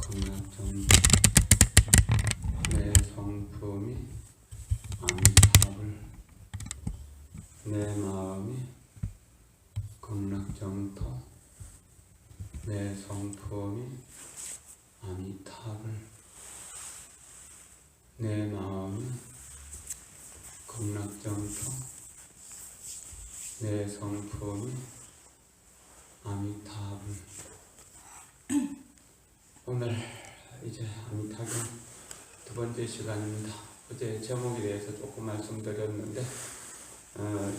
극락정토 내 성품이 아미타불 내 마음이 극락정토 내 성품이 아미타불 내 마음이 극락정토 내 성품이 아미타불. 오늘 이제 아미타불 두 번째 시간입니다. 어제 제목에 대해서 조금 말씀드렸는데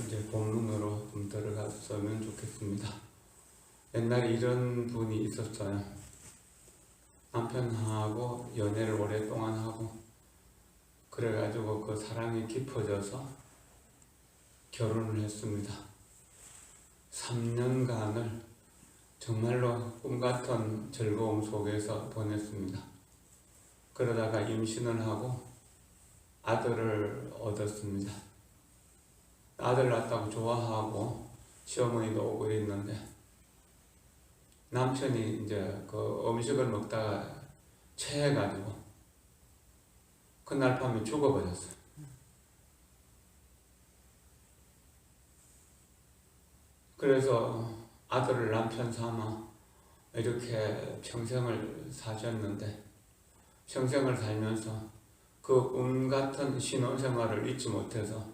이제 본문으로 좀 들어갔으면 좋겠습니다. 옛날에 이런 분이 있었어요. 남편하고 연애를 오랫동안 하고 그래가지고 그 사랑이 깊어져서 결혼을 했습니다. 3년간을 정말로 꿈같은 즐거움 속에서 보냈습니다. 그러다가 임신을 하고 아들을 얻었습니다. 아들 낳았다고 좋아하고 시어머니도 오고 있는데 남편이 이제 그 음식을 먹다가 체해가지고 그날 밤에 죽어버렸어요. 그래서 아들을 남편 삼아 이렇게 평생을 사셨는데 평생을 살면서 그 꿈같은 신혼생활을 잊지 못해서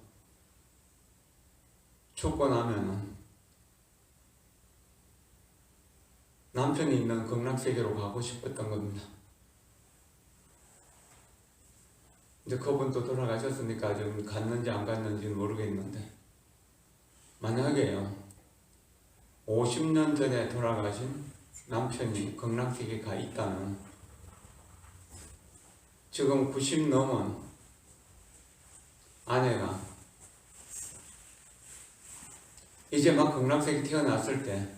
죽고 나면은 남편이 있는 극락세계로 가고 싶었던 겁니다. 이제 그분도 돌아가셨으니까 좀 갔는지 안 갔는지는 모르겠는데 만약에요 50년 전에 돌아가신 남편이 극락세계에 가 있다면 지금 90 넘은 아내가 이제 막 극락세계에 태어났을 때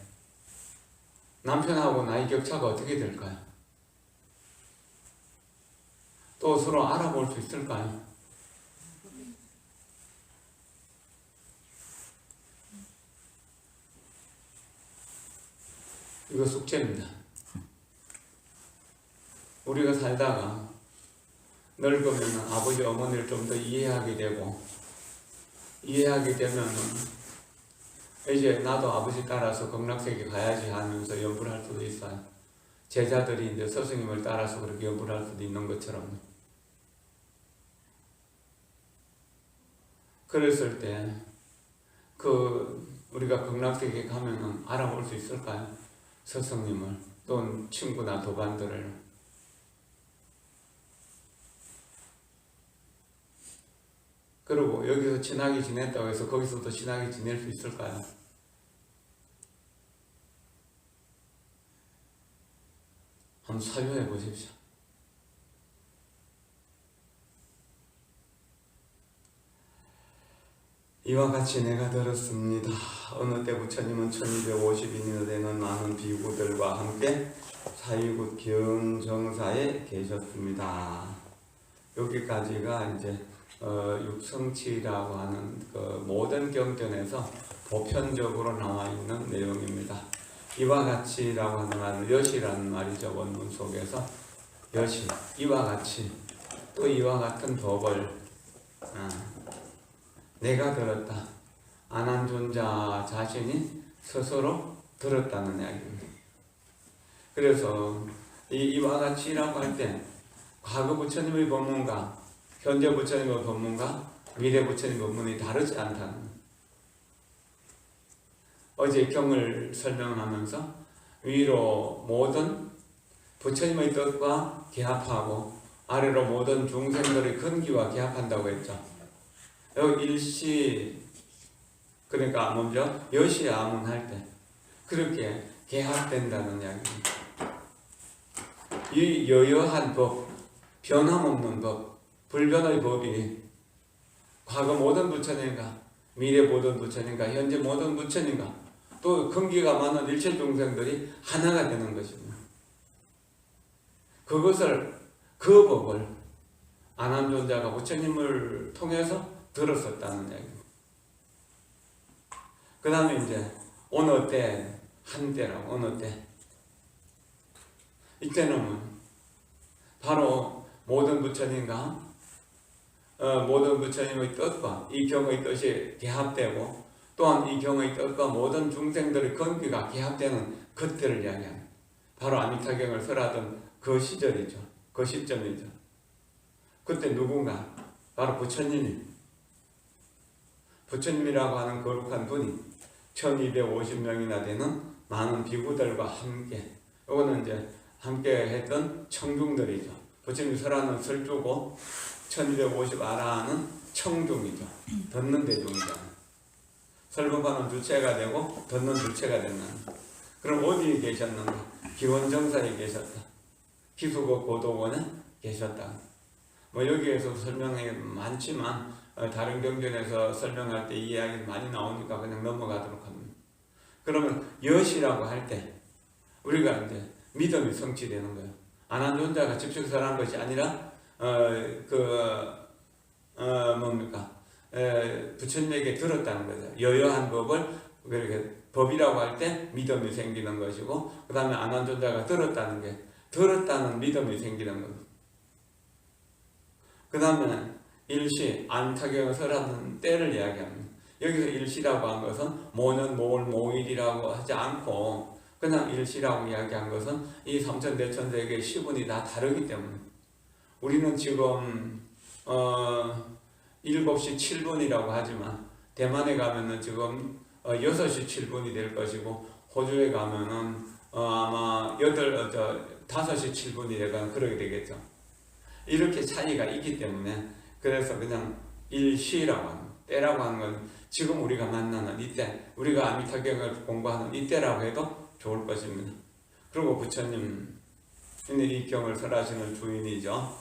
남편하고 나이 격차가 어떻게 될까요? 또 서로 알아볼 수 있을까요? 이거 숙제입니다. 우리가 살다가 늙으면 아버지 어머니를 좀 더 이해하게 되고 이해하게 되면 이제 나도 아버지 따라서 극락세계 가야지 하면서 연구를 할 수도 있어요. 제자들이 이제 스승님을 따라서 그렇게 연구를 할 수도 있는 것처럼. 그랬을 때 우리가 극락세계에 가면은 알아볼 수 있을까요? 스승님을 또는 친구나 도반들을. 그리고 여기서 친하게 지냈다고 해서 거기서도 친하게 지낼 수 있을까요? 한번 사유해 보십시오. 이와 같이 내가 들었습니다. 어느 때 부처님은 1250인이 되는 많은 비구들과 함께 사유국 견정사에 계셨습니다. 여기까지가 이제 육성치라고 하는 그 모든 경전에서 보편적으로 나와 있는 내용입니다. 이와 같이라고 하는 말은 여시라는 말이죠. 원문 속에서 여시, 이와 같이, 또 이와 같은 법을 내가 들었다. 안한존자 자신이 스스로 들었다는 이야기입니다. 그래서 이와 같이라고 할 때 과거 부처님의 법문과 현재 부처님의 법문과 미래 부처님의 법문이 다르지 않다는. 어제 경을 설명하면서 위로 모든 부처님의 뜻과 개합하고 아래로 모든 중생들의 근기와 개합한다고 했죠. 여기 일시, 그러니까 먼저 여시 아문할 때 그렇게 개합된다는 이야기입니다. 이 여여한 법, 변함없는 법, 불변의 법이 과거 모든 부처님과 미래 모든 부처님과 현재 모든 부처님과 또 근기가 많은 일체 중생들이 하나가 되는 것입니다. 그 법을 안한존자가 부처님을 통해서 들었었다는 얘기입니다. 그 다음에 이제 어느 때, 한때라고 어느 때. 이때는 바로 모든 부처님과 모든 부처님의 뜻과 이 경의 뜻이 개합되고 또한 이 경의 뜻과 모든 중생들의 건기가 개합되는 그때를 이야기합니다. 바로 아미타경을 설하던 그 시절이죠. 그 시점이죠. 그때 누군가 바로 부처님이라고 하는 거룩한 분이 1250명이나 되는 많은 비구들과 함께, 이거는 이제 함께 했던 청중들이죠. 부처님이 설하는 설주고 1250 아라하는 청중이죠. 듣는 대중이죠. 설법하는 주체가 되고 듣는 주체가 됐는. 그럼 어디에 계셨는가? 기원정사에 계셨다. 희수고 고도원에 계셨다. 뭐 여기에서 설명이 많지만 다른 경전에서 설명할 때 이 이야기 많이 나오니까 그냥 넘어가도록 합니다. 그러면 여시라고 할 때 우리가 이제 믿음이 성취되는 거예요. 아난존자가 직접 설한 것이 아니라 부처님에게 들었다는 거죠. 여여한 법을 그렇게 법이라고 할 때 믿음이 생기는 것이고, 그 다음에 아난존자가 들었다는 믿음이 생기는 거죠. 그 다음에 일시, 안타경을 설하는 때를 이야기합니다. 여기서 일시라고 한 것은 모년, 모월, 모일이라고 하지 않고 그냥 일시라고 이야기한 것은 이 삼천대천세계의 시분이 다 다르기 때문에 우리는 지금 7시 7분이라고 하지만 대만에 가면은 지금 6시 7분이 될 것이고 호주에 가면은 아마 5시 7분이 되거나 그러게 되겠죠. 이렇게 차이가 있기 때문에 그래서 그냥 일시라고 합니다. 때라고 하는 건 지금 우리가 만나는 이때, 우리가 아미타경을 공부하는 이때라고 해도 좋을 것입니다. 그리고 부처님 이 경을 설하시는 주인이죠.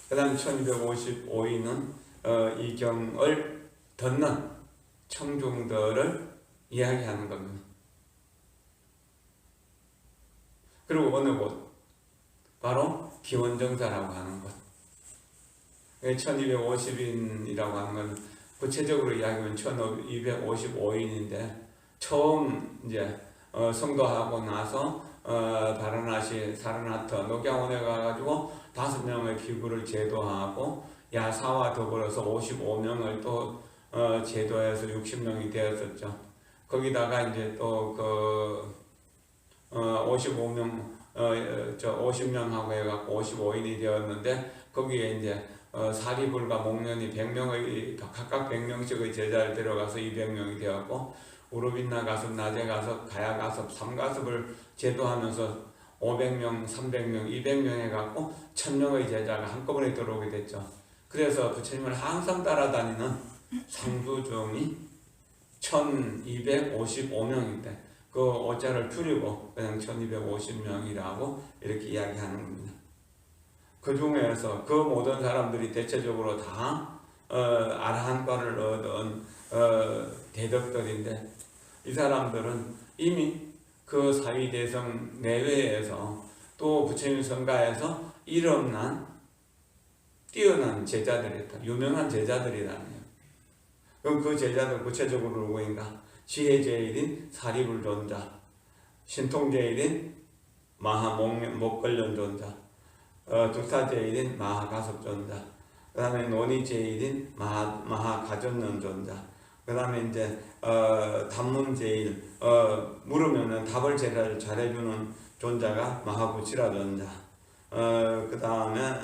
그 다음 1255위는 이 경을 듣는 청중들을 이야기하는 겁니다. 그리고 어느 곳? 바로 기원정사라고 하는 곳. 1250인이라고 하는 건 구체적으로 이야기하면 1255인인데 처음 이제 성도하고 나서 바라나시 사르나트 녹양원에 가가지고 5명의 비구를 제도하고 야사와 더불어서 55명을 또 제도해서 60명이 되었었죠. 거기다가 이제 또 50명하고 해갖고 55인이 되었는데 거기에 이제 사리불과 목련이 100명의 각각 100명씩의 제자를 데려가서 200명이 되었고 우르빈나 가섭, 나제 가섭, 가야 가섭, 삼가섭을 제도하면서 500명, 300명, 200명 해갖고 1000명의 제자가 한꺼번에 들어오게 됐죠. 그래서 부처님을 항상 따라다니는 상주중이 1255명인데 그 오자를 줄이고 그냥 1250명이라고 이렇게 이야기하는 겁니다. 그 중에서 그 모든 사람들이 대체적으로 다 아라한과를 얻은 대덕들인데 이 사람들은 이미 그 사위대성 내외에서 또 부처님 성가에서 이름난 뛰어난 제자들이다. 유명한 제자들이라네요. 그럼 그 제자들 구체적으로 누구인가? 지혜제일인 사리불존자, 신통제일인 마하목걸련존자, 두사제일인 마하가섭존자, 그 다음에 논의제일인 마하가전론존자, 그 다음에 이제 단문제일 물으면은 답을 잘해주는 존자가 마하구치라존자, 그 다음에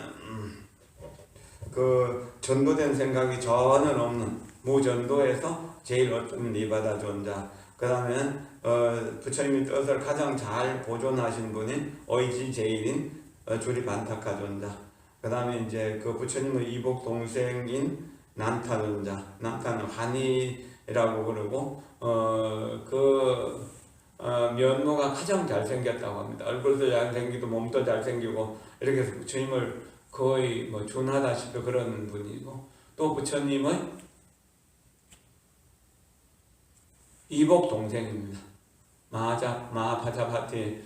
그 전도된 생각이 전혀 없는 무전도에서 제일 어쩌면 니바다 존자, 그 다음에 부처님의 뜻을 가장 잘 보존하신 분이 의지제일인 주리반타카 존자, 그 다음에 이제 그 부처님의 이복 동생인 난타 존자, 난타는 한이라고 그러고 면모가 가장 잘생겼다고 합니다. 얼굴도 잘생기고 몸도 잘생기고 이렇게 해서 부처님을 거의 뭐 준하다시피 그런 분이고 또 부처님의 이복 동생입니다. 마하파자파티의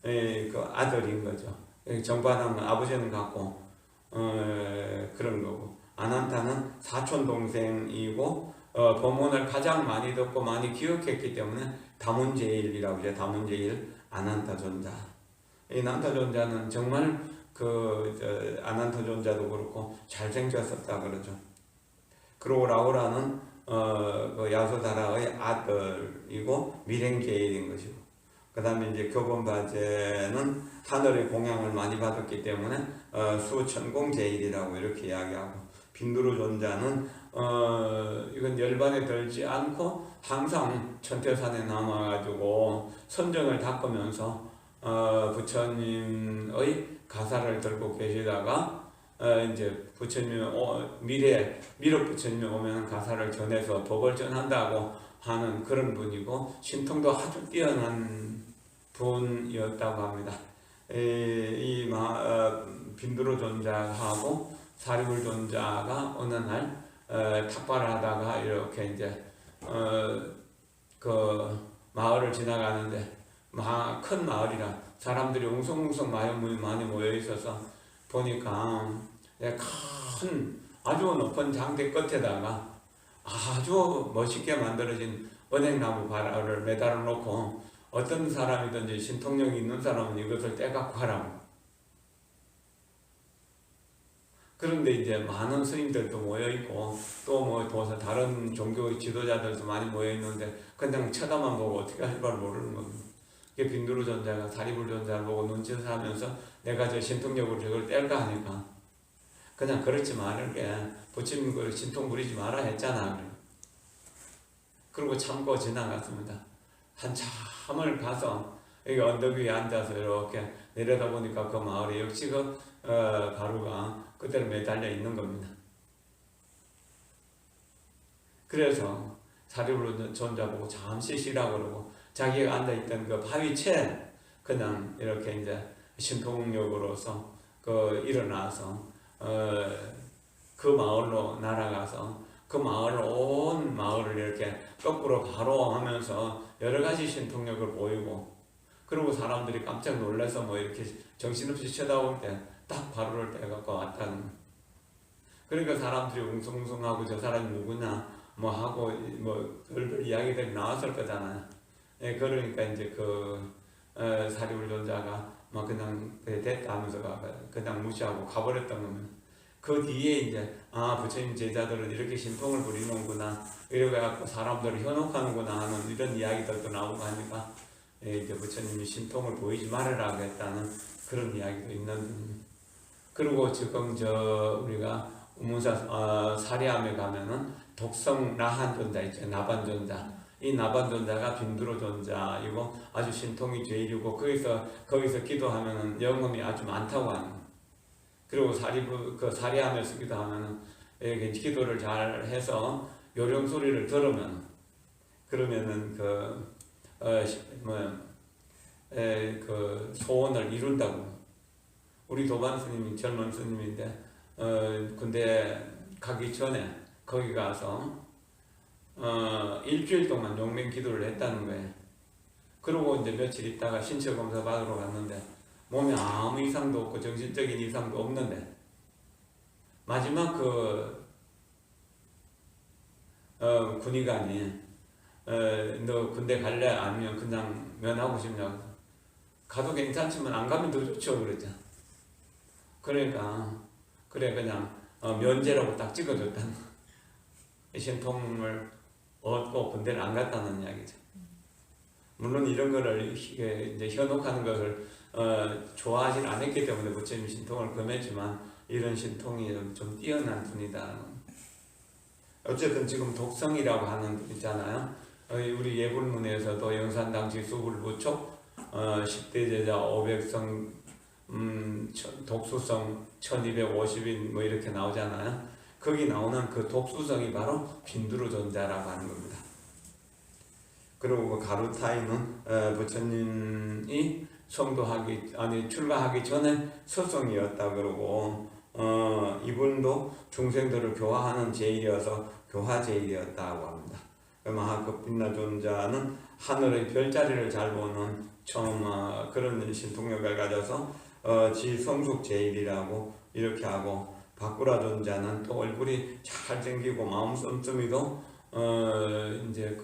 그 아들인 거죠. 정반하면 아버지는 같고 그런 거고 아난타는 사촌 동생이고 법문을 가장 많이 듣고 많이 기억했기 때문에 다문제일이라고 해요. 다문제일 아난타 존자. 이 난타 존자는 정말 아난토 존자도 그렇고 잘생겼었다 그러죠. 그리고 라오라는 그 야소다라의 아들이고 밀행제일인 것이고, 그 다음에 이제 교본바제는 하늘의 공양을 많이 받았기 때문에 수천공제일이라고 이렇게 이야기하고, 빈두르 존자는 이건 열반에 들지 않고 항상 천태산에 남아가지고 선정을 닦으면서 부처님의 가사를 들고 계시다가 이제 부처님 미륵 부처님이 오면 가사를 전해서 법을 전한다고 하는 그런 분이고, 신통도 아주 뛰어난 분이었다고 합니다. 빈두르 존자하고 사리불 존자가 어느 날 탁발을 하다가 이렇게 이제 그 마을을 지나가는데, 큰 마을이라 사람들이 웅성웅성 많이 모여 있어서 보니까 큰 아주 높은 장대 끝에다가 아주 멋있게 만들어진 은행나무 발을 매달아 놓고, 어떤 사람이든지 신통력이 있는 사람은 이것을 떼갖고 하라고. 그런데 이제 많은 스님들도 모여있고 또 뭐 다른 종교의 지도자들도 많이 모여있는데 그냥 쳐다만 보고 어떻게 할 줄 모르는 겁니다. 이게 빈두르 존자가 사리불 존자를 보고 눈짓을 하면서 내가 저 신통력으로 저걸 뗄까 하니까 그냥 그렇지 말게, 부처님 그 신통 부리지 마라 했잖아. 그리고 참고 지나갔습니다. 한참을 가서 여기 언덕 위에 앉아서 이렇게 내려다보니까 그 마을에 역시 그 가루가 그대로 매달려 있는 겁니다. 그래서 사리불 존자 보고 잠시 쉬라고 그러고, 자기가 앉아있던 그 바위채 그냥 이렇게 이제 신통력으로서 일어나서 그 마을로 날아가서 그 온 마을을 이렇게 거꾸로 바로 하면서 여러 가지 신통력을 보이고, 그리고 사람들이 깜짝 놀라서 뭐 이렇게 정신없이 쳐다볼 때 딱 바로를 떼갖고 왔다는. 그러니까 사람들이 웅성웅성하고 저 사람이 누구냐 뭐 하고 뭐 별별 이야기들이 나왔을 거잖아요. 그러니까 이제 사리불 존자가 막 그냥 됐다 하면서 그냥 무시하고 가버렸던 겁니다. 그 뒤에 이제 부처님 제자들은 이렇게 신통을 부리는구나, 이래갖고 사람들을 현혹하는구나 하는 이런 이야기들도 나오고 하니까 이제 부처님이 신통을 보이지 말아라 했다는 그런 이야기도 있는. 그리고 지금 우리가 우문사 사리암에 가면은 독성 나한 존자 있죠. 나반 존자. 이 나반 존자가 빈두르 존자이고 아주 신통이 제일이고, 거기서 기도하면은 영음이 아주 많다고 하는. 그리고 사리암에서 기도하면은 이렇게 기도를 잘 해서 요령 소리를 들으면, 그러면은 소원을 이룬다고. 우리 도반 스님이 젊은 스님인데 군대 가기 전에 거기 가서 일주일 동안 용맹 기도를 했다는 거예요. 그러고 이제 며칠 있다가 신체 검사 받으러 갔는데 몸에 아무 이상도 없고 정신적인 이상도 없는데, 마지막 군의관이 너 군대 갈래? 아니면 그냥 면하고 싶냐고. 가도 괜찮지만 안 가면 더 좋죠 그랬죠. 그러니까 그냥 면제라고 딱 찍어줬다는, 신통을 얻고 군대를 안 갔다는 이야기죠. 물론 이런 거를 이제 현혹하는 것을 좋아하진 않았기 때문에 부처님 신통을 금했지만, 이런 신통이 좀 뛰어난 분이다. 어쨌든 지금 독성이라고 하는 분 있잖아요. 우리 예불문에서도 영산당시 수불부촉 10대 제자 500성 독수성 1250인 뭐 이렇게 나오잖아요. 거기 나오는 그 독수성이 바로 빈두르 존자라고 하는 겁니다. 그리고 가루타이는 부처님이 출가하기 전에 서성이었다 그러고, 이분도 중생들을 교화하는 제일이어서 교화제일이었다고 합니다. 마하급빈나 존자는 하늘의 별자리를 잘 보는 그런 신통력을 가져서 지성숙 제일이라고 이렇게 하고, 바꾸라 존자는 또 얼굴이 잘생기고 마음 씀씀이도 이제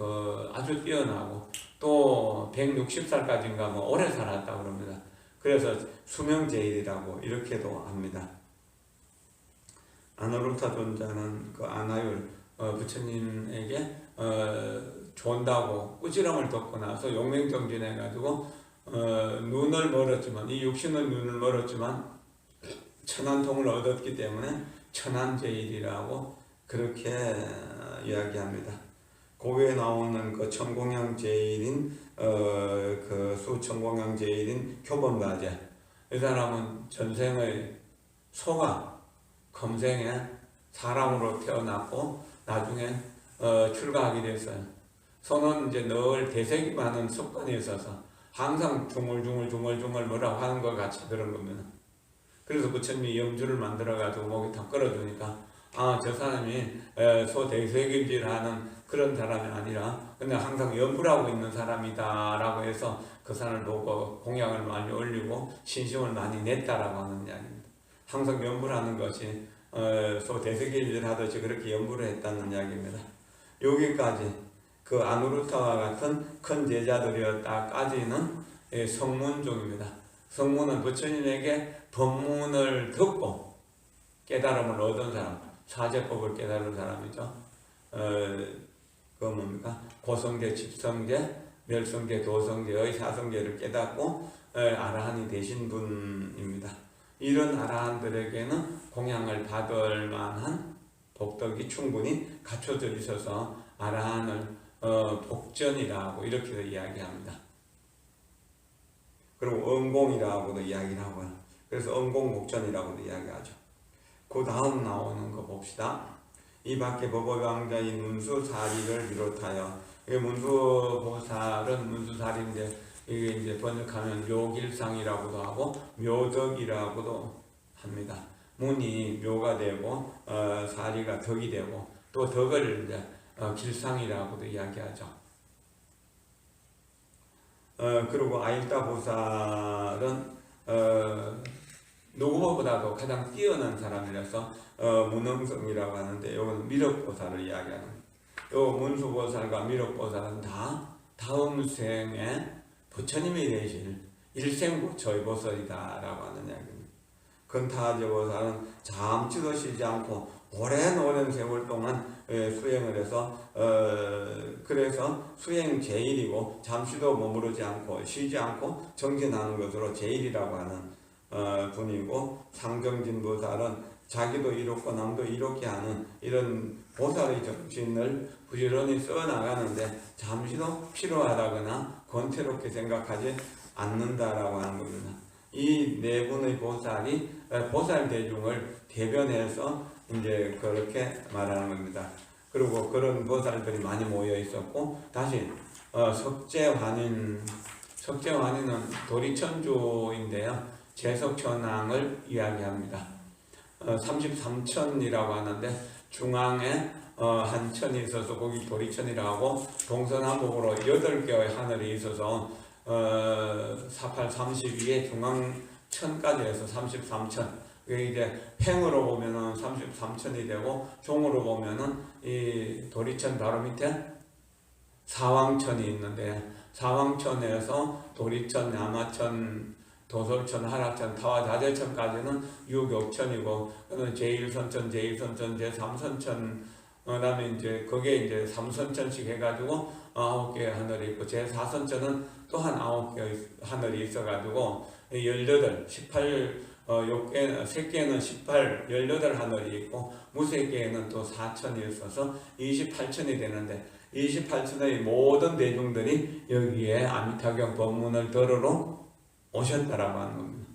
아주 뛰어나고 또 160살까지인가 뭐 오래 살았다 그럽니다. 그래서 수명제일이라고 이렇게도 합니다. 아누루타 존자는 그 아나율 부처님에게 존다고 꾸지람을 듣고 나서 용맹정진해가지고 눈을 멀었지만, 이 육신은 눈을 멀었지만 천안통을 얻었기 때문에 천안제일이라고 그렇게 이야기합니다. 고교에 나오는 그 천공양제일인 그 수천공양제일인 교본가제, 이 사람은 전생의 소가 검생에 사람으로 태어났고 나중에 출가하게 됐어요. 소는 이제 늘 대색이 많은 습관이 있어서 항상 중얼중얼 뭐라고 하는 것 같이 그런 겁니다. 그래서 부처님이 염주를 만들어가지고 목에 탁 걸어주니까 저 사람이 소대색일질하는 그런 사람이 아니라 그냥 항상 염불하고 있는 사람이다 라고 해서 그 사람을 보고 공양을 많이 올리고 신심을 많이 냈다라고 하는 이야기입니다. 항상 염불하는 것이 소대색일질 하듯이 그렇게 염불을 했다는 이야기입니다. 여기까지 그 아누루타와 같은 큰 제자들이었다까지는 성문종입니다. 성문은 부처님에게 법문을 듣고 깨달음을 얻은 사람, 사제법을 깨달은 사람이죠. 그 뭡니까? 고성계, 집성계, 멸성계, 도성계의 사성계를 깨닫고 아라한이 되신 분입니다. 이런 아라한들에게는 공양을 받을 만한 복덕이 충분히 갖춰져 있어서 아라한을 복전이라고 이렇게도 이야기합니다. 그리고 음공이라고도 이야기를 하고요. 그래서 음공복전이라고도 이야기하죠. 그 다음 나오는 거 봅시다. 이 밖에 법어강자의 문수사리를 비롯하여, 이게 문수보살은 문수사리인데 이게 이제 번역하면 묘길상이라고도 하고 묘덕이라고도 합니다. 문이 묘가 되고 사리가 덕이 되고 또 덕을 이제 길상이라고도 이야기하죠. 그리고 아일타 보살은 누구보다도 가장 뛰어난 사람이라서 문흥성이라고 하는데, 이거는 미륵보살을 이야기하는. 요 문수보살과 미륵보살은 다 다음 생에 부처님이 되실 일생부처의 보살이다라고 하는 이야기입니다. 근타제보살은 잠시도 쉬지 않고 오랜 세월 동안 수행을 해서 그래서 수행 제일이고 잠시도 머무르지 않고 쉬지 않고 정진하는 것으로 제일이라고 하는 분이고, 상정진 보살은 자기도 이롭고 남도 이롭게 하는 이런 보살의 정신을 부지런히 써나가는데 잠시도 필요하다거나 권태롭게 생각하지 않는다라고 하는 겁니다. 이 네 분의 보살이 보살 대중을 대변해서 이제 그렇게 말하는 겁니다. 그리고 그런 보살들이 많이 모여 있었고, 다시 석재환인은 도리천주인데요. 제석천왕을 이야기합니다. 33천이라고 하는데 중앙에 한 천이 있어서 거기 도리천이라고 하고, 동서남북으로 8개의 하늘이 있어서 48, 32에 중앙천까지 해서 33천. 그게 이제 팽으로 보면은 33천이 되고, 종으로 보면은 이 도리천 바로 밑에 사왕천이 있는데, 사왕천에서 도리천, 야마천, 도솔천, 하락천, 타와자재천까지는 유격천이고, 그는 제1선천, 제2선천, 제3선천, 그다음에 이제 그게 이제 3선천씩 해가지고 9개의 하늘이 있고, 제4선천은 또한 9개의 하늘이 있어가지고 18, 18, 3개는 18, 18하늘이 있고, 무색개에는 또 4천이 있어서 28천이 되는데, 28천의 모든 대중들이 여기에 아미타경 법문을 들으러 오셨다라고 하는 겁니다.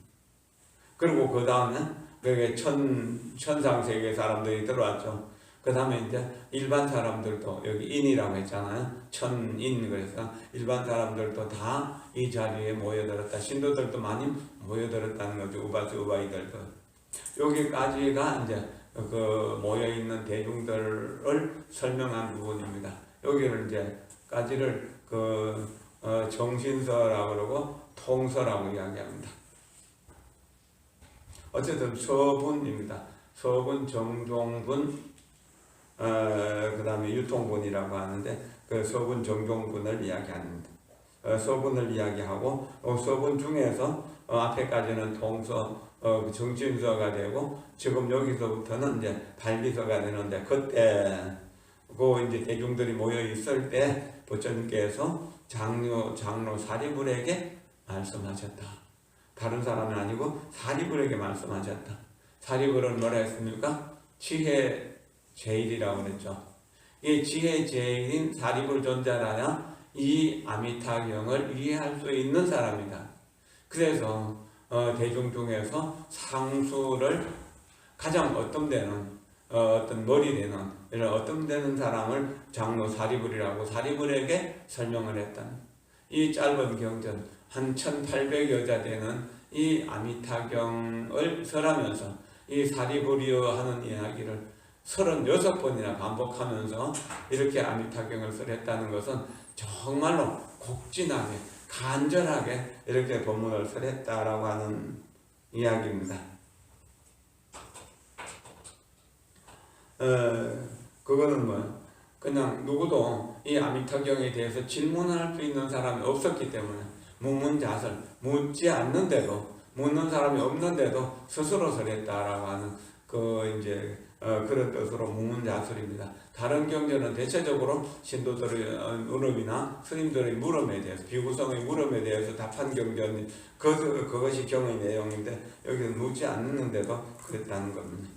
그리고 그 다음에 여기 천상세계 사람들이 들어왔죠. 그 다음에 이제 일반 사람들도, 여기 인이라고 했잖아요. 천인, 그래서 일반 사람들도 다 이 자리에 모여들었다. 신도들도 많이 모여들었다는 거죠. 우바스, 우바이들도. 여기까지가 이제 그 모여있는 대중들을 설명한 부분입니다. 여기를 이제 까지를 정신서라고 그러고 통서라고 이야기합니다. 어쨌든 서분입니다. 서분, 정종분, 그 다음에 유통분이라고 하는데, 그 서분, 정종분을 이야기합니다. 서분을 이야기하고 서분 중에서 앞에까지는 동서, 정진서가 되고 지금 여기서부터는 이제 발비서가 되는데 그때 이제 대중들이 모여 있을 때 부처님께서 장로 사리불에게 말씀하셨다. 다른 사람은 아니고 사리불에게 말씀하셨다. 사리불은 뭐라 했습니까? 지혜 제일이라고 그랬죠. 이 지혜 제일인 사리불 존자라야 이 아미타경을 이해할 수 있는 사람이다. 그래서 대중 중에서 상수를 가장 어떤 데는 어떤 머리 되는 이런 어떤 되는 사람을 장로 사리불이라고 사리불에게 설명을 했다. 이 짧은 경전 한 1800여 자 되는 이 아미타경을 설하면서 이 사리불이여 하는 이야기를 36번이나 반복하면서 이렇게 아미타경을 설했다는 것은 정말로 곡진하게 간절하게 이렇게 본문을 설했다라고 하는 이야기입니다. 그거는 뭐 그냥 누구도 이 아미타경에 대해서 질문할 수 있는 사람이 없었기 때문에 무문자설, 묻지 않는데도 묻는 사람이 없는데도 스스로 설했다라고 하는 그런 뜻으로 무문자설입니다. 다른 경전은 대체적으로 신도들의 물음이나 스님들의 물음에 대해서 비구성의 물음에 대해서 답한 경전이 그것이 경의 내용인데 여기는 묻지 않는데도 그랬다는 겁니다.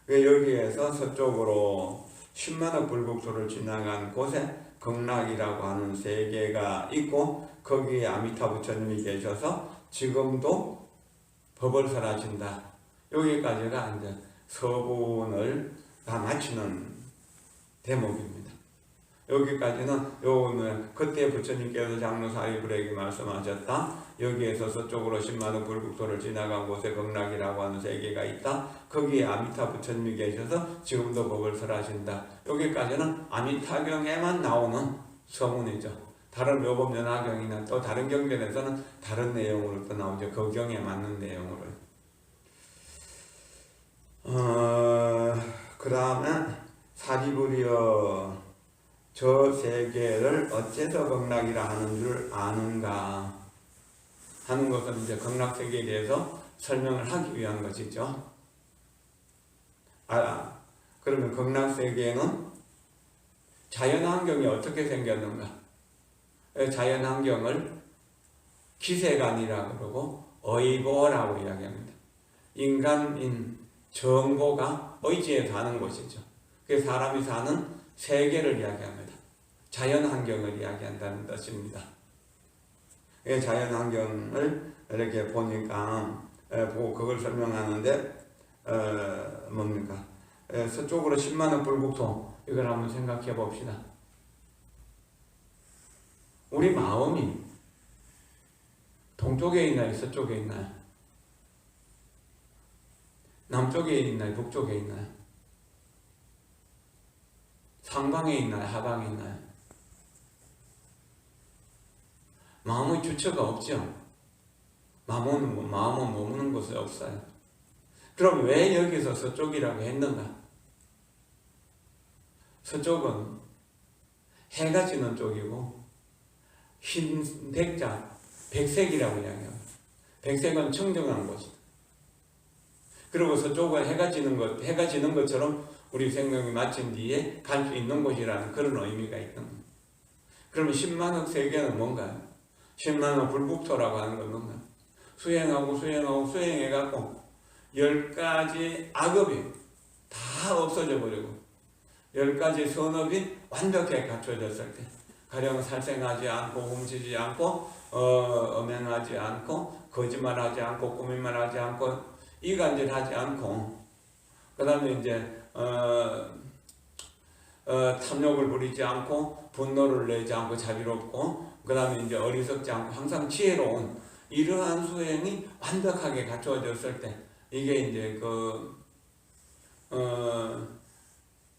여기에서 서쪽으로 10만억 불국토를 지나간 곳에 극락이라고 하는 세계가 있고 거기에 아미타 부처님이 계셔서 지금도 법을 설하신다. 여기까지가 이제 서분을 다 마치는 대목입니다. 여기까지는 그때 부처님께서 장로 사리불에게 말씀하셨다. 여기에서 서쪽으로 10만억 불국토를 지나간 곳에 극락이라고 하는 세계가 있다. 거기에 아미타 부처님이 계셔서 지금도 법을 설하신다. 여기까지는 아미타경에만 나오는 서문이죠. 다른 묘법연화경이나 또 다른 경전에서는 다른 내용으로 또 나오죠. 그 경에 맞는 내용으로. 그 다음에 사리불이여 저 세계를 어째서 극락이라 하는 줄 아는가 하는 것은 이제 극락세계에 대해서 설명을 하기 위한 것이죠. 그러면 극락세계는 자연환경이 어떻게 생겼는가? 자연환경을 기세간이라고 그러고 의보라고 이야기합니다. 인간인 정보가 의지에 사는 곳이죠. 그래서 사람이 사는 세계를 이야기합니다. 자연환경을 이야기한다는 뜻입니다. 자연환경을 이렇게 보니까 그걸 설명하는데 뭡니까? 서쪽으로 10만억 불국토 이걸 한번 생각해 봅시다. 우리 마음이 동쪽에 있나요? 서쪽에 있나요? 남쪽에 있나요? 북쪽에 있나요? 상방에 있나요? 하방에 있나요? 마음의 주체가 없죠. 마음은 머무는 곳에 없어요. 그럼 왜 여기서 서쪽이라고 했는가? 서쪽은 해가 지는 쪽이고 흰 백자, 백색이라고 이야기합니다. 백색은 청정한 곳이다. 그리고 서쪽은 해가 지는 것처럼 우리 생명이 마친 뒤에 갈 수 있는 곳이라는 그런 의미가 있는 겁니다. 그러면 10만억 세계는 뭔가요? 10만억 불국토라고 하는 건 뭔가요? 수행해갖고 10가지 악업이 다 없어져 버리고 10가지 선업이 완벽하게 갖춰졌을 때 가령 살생하지 않고 훔치지 않고 음행하지 않고 거짓말하지 않고 꾸민말하지 않고 이간질하지 않고 그 다음에 이제 탐욕을 부리지 않고 분노를 내지 않고 자비롭고 그 다음에 이제 어리석지 않고 항상 지혜로운 이러한 수행이 완벽하게 갖추어졌을 때 이게 이제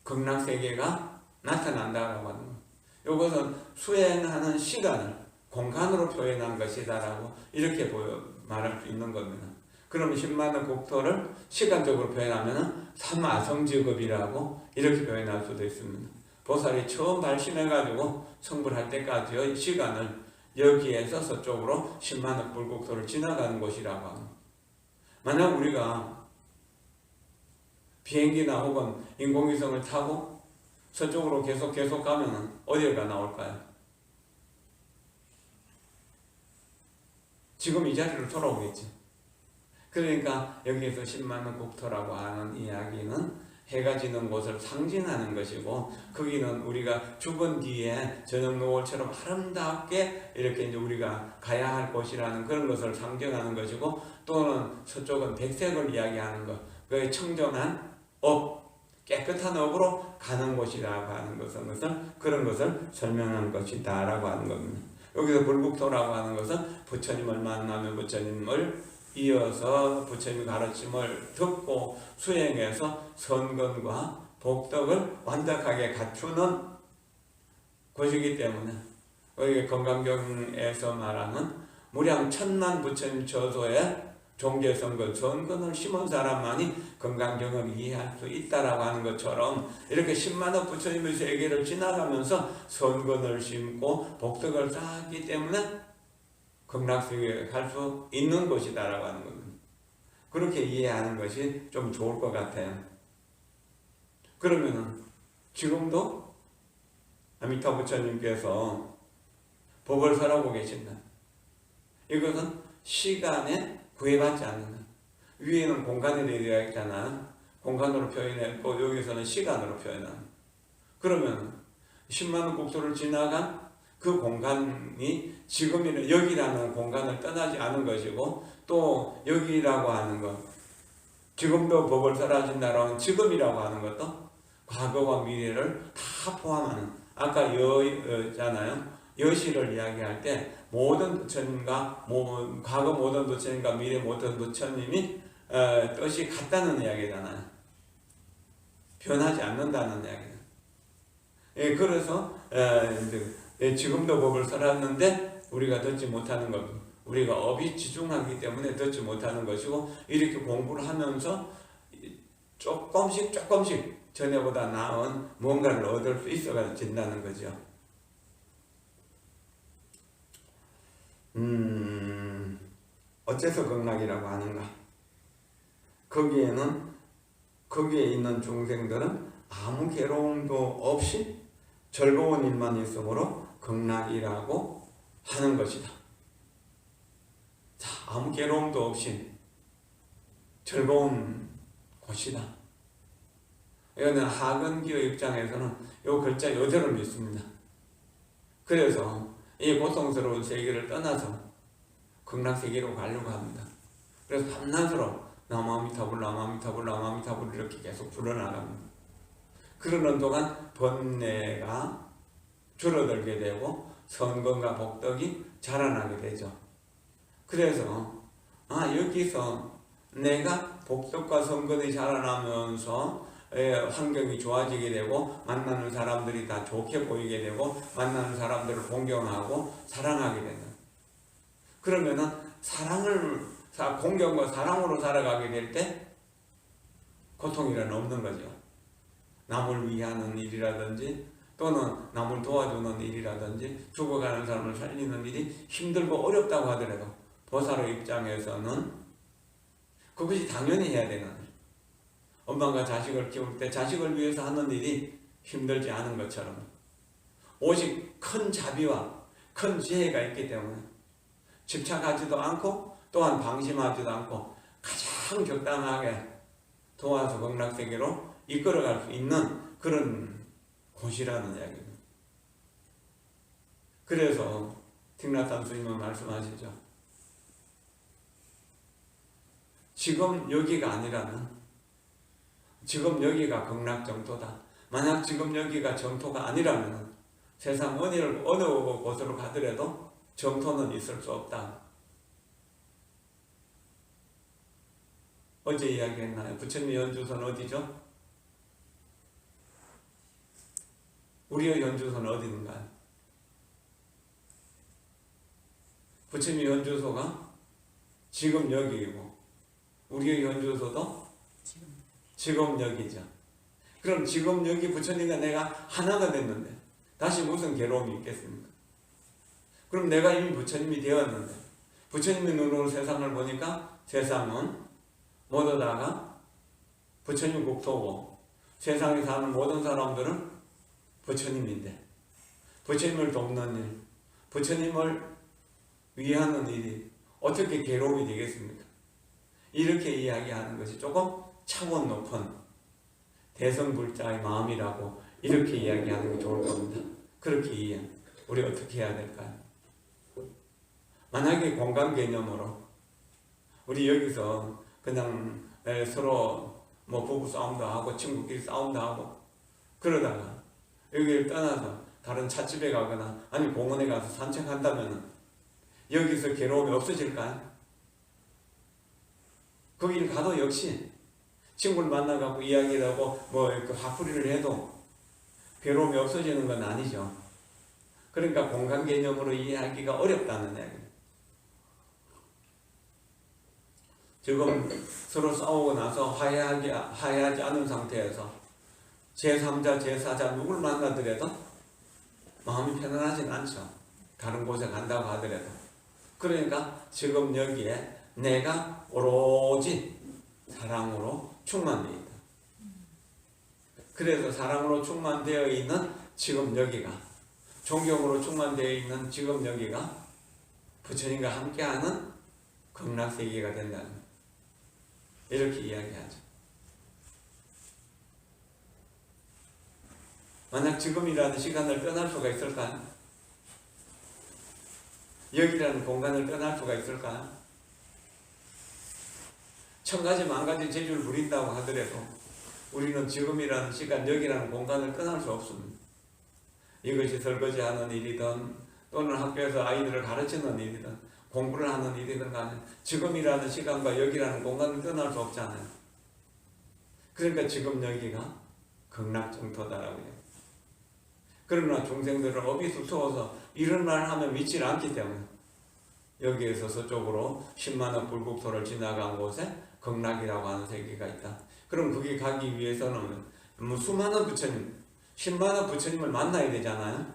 극락세계가 나타난다라고 하는 거예요. 이것은 수행하는 시간을 공간으로 표현한 것이다라고 이렇게 말할 수 있는 겁니다. 그럼 10만억 국토를 시간적으로 표현하면 삼아성직업이라고 이렇게 표현할 수도 있습니다. 보살이 처음 발심해가지고 성불할 때까지의 시간을 여기에서 서쪽으로 10만억 불국토를 지나가는 곳이라고 하는. 만약 우리가 비행기나 혹은 인공위성을 타고 서쪽으로 계속 가면 어디가 나올까요? 지금 이 자리로 돌아오겠지. 그러니까 여기에서 10만억 국토라고 하는 이야기는 해가 지는 곳을 상징하는 것이고, 거기는 우리가 죽은 뒤에 저녁 노을처럼 아름답게 이렇게 이제 우리가 가야 할 곳이라는 그런 것을 상징하는 것이고, 또는 서쪽은 백색을 이야기하는 것, 그 청정한 업, 깨끗한 업으로 가는 곳이라고 하는 것은 그런 것을 설명한 것이다 라고 하는 겁니다. 여기서 불국토라고 하는 것은 부처님을 만나면 부처님을 이어서 부처님의 가르침을 듣고 수행해서 선건과 복덕을 완벽하게 갖추는 곳이기 때문에, 여기 건강경에서 말하는 무량 천만 부처님 처소에 종계선건, 선건을 심은 사람만이 건강경을 이해할 수 있다라고 하는 것처럼, 이렇게 10만억 부처님의 세계를 지나가면서 선건을 심고 복덕을 쌓았기 때문에 극락세계에 갈 수 있는 곳이다라고 하는 겁니다. 그렇게 이해하는 것이 좀 좋을 것 같아요. 그러면은 지금도 아미타 부처님께서 법을 설하고 계신다. 이것은 시간에 구애받지 않는다. 위에는 공간에 대해 있잖아요. 공간으로 표현했고 여기서는 시간으로 표현한다. 그러면 10만억 국토를 지나간 그 공간이 지금이는 여기라는 공간을 떠나지 않은 것이고, 또 여기라고 하는 것, 지금도 법을 설하신다라는 지금이라고 하는 것도 과거와 미래를 다 포함하는, 아까 여잖아요. 여시를 이야기할 때 모든 부처님과 과거 모든 부처님과 미래 모든 부처님이 뜻이 같다는 이야기잖아요. 변하지 않는다는 이야기죠. 예, 그래서 지금도 법을 설하는데 우리가 듣지 못하는 것, 우리가 업이 지중하기 때문에 듣지 못하는 것이고, 이렇게 공부를 하면서 조금씩 전에보다 나은 뭔가를 얻을 수 있어진다는 거죠. 어째서 극락이라고 하는가? 거기에 있는 중생들은 아무 괴로움도 없이 즐거운 일만 있으므로 극락이라고 하는 것이다. 자, 아무 괴로움도 없이 즐거운 곳이다. 이거는 하근기의 입장에서는 이 글자 이대로 믿습니다. 그래서 이 고통스러운 세계를 떠나서 극락세계로 가려고 합니다. 그래서 밤낮으로 나무아미타불 이렇게 계속 불어나갑니다. 그러는 동안 번뇌가 줄어들게 되고 선건과 복덕이 자라나게 되죠. 그래서 여기서 내가 복덕과 선건이 자라나면서 환경이 좋아지게 되고 만나는 사람들이 다 좋게 보이게 되고 만나는 사람들을 존경하고 사랑하게 된다. 그러면은 공경과 사랑으로 살아가게 될 때 고통이란 없는 거죠. 남을 위하는 일이라든지 또는 남을 도와주는 일이라든지 죽어가는 사람을 살리는 일이 힘들고 어렵다고 하더라도 보살의 입장에서는 그것이 당연히 해야 되는 일. 엄마가 자식을 키울 때 자식을 위해서 하는 일이 힘들지 않은 것처럼 오직 큰 자비와 큰 지혜가 있기 때문에 집착하지도 않고 또한 방심하지도 않고 가장 적당하게 도와서 극락세계로 이끌어갈 수 있는 그런 곳이라는 이야기입니다. 그래서 틱나탄 스님은 말씀하시죠. 지금 여기가 아니라는, 지금 여기가 극락 정토다. 만약 지금 여기가 정토가 아니라면 세상 어느 곳으로 가더라도 정토는 있을 수 없다. 어제 이야기했나요? 부처님의 연주소는 어디죠? 우리의 연주소는 어디인가요? 부처님의 연주소가 지금 여기이고 우리의 연주소도 지금 여기죠. 그럼 지금 여기 부처님과 내가 하나가 됐는데 다시 무슨 괴로움이 있겠습니까? 그럼 내가 이미 부처님이 되었는데 부처님의 눈으로 세상을 보니까 세상은 모두 다가 부처님 국토고 세상에 사는 모든 사람들은 부처님인데 부처님을 돕는 일, 부처님을 위하는 일이 어떻게 괴로움이 되겠습니까? 이렇게 이야기하는 것이 조금 차원 높은 대성불자의 마음이라고 이렇게 이야기하는 게 좋을 겁니다. 그렇게 이해. 우리 어떻게 해야 될까요? 만약에 공간 개념으로 우리 여기서 그냥 서로 뭐 부부 싸움도 하고 친구끼리 싸움도 하고 그러다가 여기를 떠나서 다른 찻집에 가거나 아니 공원에 가서 산책한다면 여기서 괴로움이 없어질까요? 거기를 가도 역시 친구를 만나갖고 이야기를 하고 뭐 이렇게 화풀이를 해도 괴로움이 없어지는 건 아니죠. 그러니까 공간 개념으로 이해하기가 어렵다는 얘기예요. 지금 서로 싸우고 나서 화해하지 않은 상태에서 제3자, 제4자 누굴 만나더라도 마음이 편안하진 않죠. 다른 곳에 간다고 하더라도. 그러니까 지금 여기에 내가 오로지 사랑으로 충만되어 있다. 그래서 사랑으로 충만되어 있는 지금 여기가 존경으로 충만되어 있는 지금 여기가 부처님과 함께하는 극락세계가 된다는 거예요. 이렇게 이야기하죠. 만약 지금이라는 시간을 떠날 수가 있을까요? 여기라는 공간을 떠날 수가 있을까요? 천가지 만가지 재주를 부린다고 하더라도 우리는 지금이라는 시간, 여기라는 공간을 떠날 수 없습니다. 이것이 설거지하는 일이든 또는 학교에서 아이들을 가르치는 일이든 공부를 하는 일이든 간에 지금이라는 시간과 여기라는 공간을 떠날 수 없잖아요. 그러니까 지금 여기가 극락정토다라고 해요. 그러나 중생들은 업이 두터워서 이런 말 하면 믿질 않기 때문에 여기에서 서쪽으로 10만억 불국토를 지나간 곳에 극락이라고 하는 세계가 있다. 그럼 거기 가기 위해서는 수많은 부처님, 10만억 부처님을 만나야 되잖아요.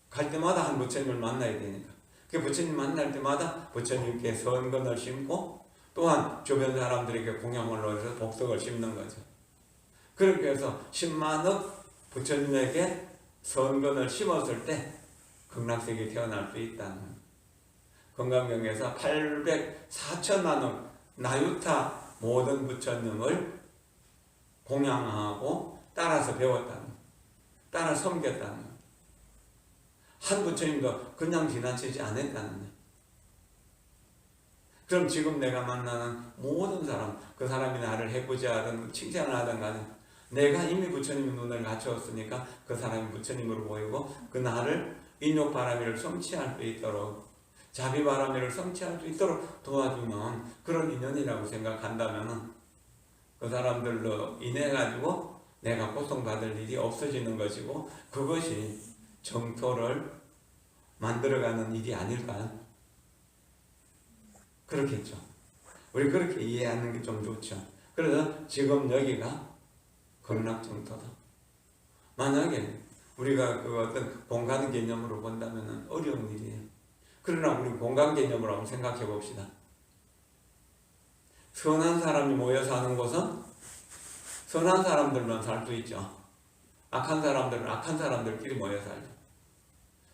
갈 때마다 한 부처님을 만나야 되니까. 그 부처님 만날 때마다 부처님께 선근을 심고 또한 주변 사람들에게 공양을 해서 복덕을 심는 거죠. 그렇게 해서 10만억 부처님에게 선근을 심었을 때 극락세계에 태어날 수 있다는 건강경에서 804천만억 나유타 모든 부처님을 공양하고 따라서 배웠다는, 따라 섬겼다는, 한 부처님도 그냥 지나치지 않았다는. 그럼 지금 내가 만나는 모든 사람, 그 사람이 나를 해코지하든 칭찬을 하든 간에 내가 이미 부처님의 눈을 갖추었으니까 그 사람이 부처님으로 보이고 그 나를 인욕바라미를 성취할 수 있도록 자비바라미를 성취할 수 있도록 도와주는 그런 인연이라고 생각한다면 그 사람들로 인해 가지고 내가 고통받을 일이 없어지는 것이고 그것이 정토를 만들어가는 일이 아닐까요? 그렇겠죠. 우리 그렇게 이해하는 게 좀 좋죠. 그래서 지금 여기가 극락정토다. 만약에 우리가 그 어떤 공간 개념으로 본다면 어려운 일이에요. 그러나 우리 공간 개념으로 한번 생각해 봅시다. 선한 사람이 모여 사는 곳은 선한 사람들만 살 수 있죠. 악한 사람들은 악한 사람들끼리 모여 살죠.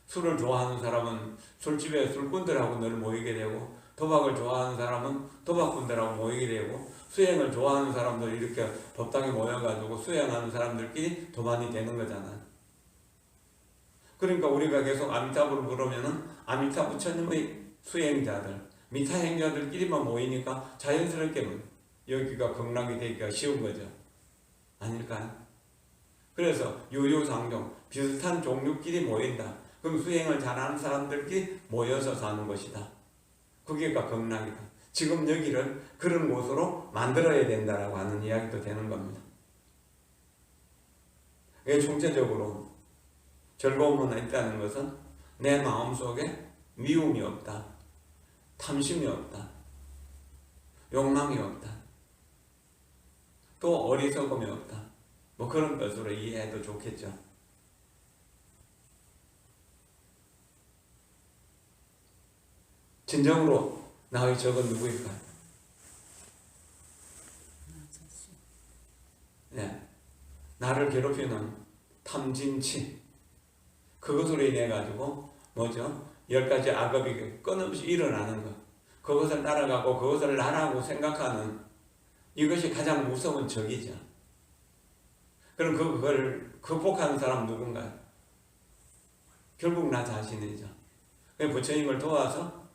술을 좋아하는 사람은 술집에 술꾼들하고 늘 모이게 되고 도박을 좋아하는 사람은 도박꾼들하고 모이게 되고 수행을 좋아하는 사람들 이렇게 법당에 모여가지고 수행하는 사람들끼리 도반이 되는 거잖아요. 그러니까 우리가 계속 아미타불을 부르면은 아미타 부처님의 수행자들, 미타 행자들끼리만 모이니까 자연스럽게 여기가 극락이 되기가 쉬운 거죠. 아닐까요? 그래서 유유상종, 비슷한 종류끼리 모인다. 그럼 수행을 잘하는 사람들끼리 모여서 사는 것이다. 그게가 극락이다. 지금 여기를 그런 곳으로 만들어야 된다라고 하는 이야기도 되는 겁니다. 이게 총체적으로 즐거움은 있다는 것은 내 마음속에 미움이 없다. 탐심이 없다. 욕망이 없다. 또 어리석음이 없다. 뭐 그런 것으로 이해해도 좋겠죠. 진정으로 나의 적은 누구일까요? 네. 나를 괴롭히는 탐진치, 그것으로 인해 가지고 뭐죠? 10가지 악업이 끊임없이 일어나는 것, 그것을 따라가고 그것을 나라고 생각하는 이것이 가장 무서운 적이죠. 그럼 그걸 극복하는 사람은 누군가요? 결국 나 자신이죠. 부처님을 도와서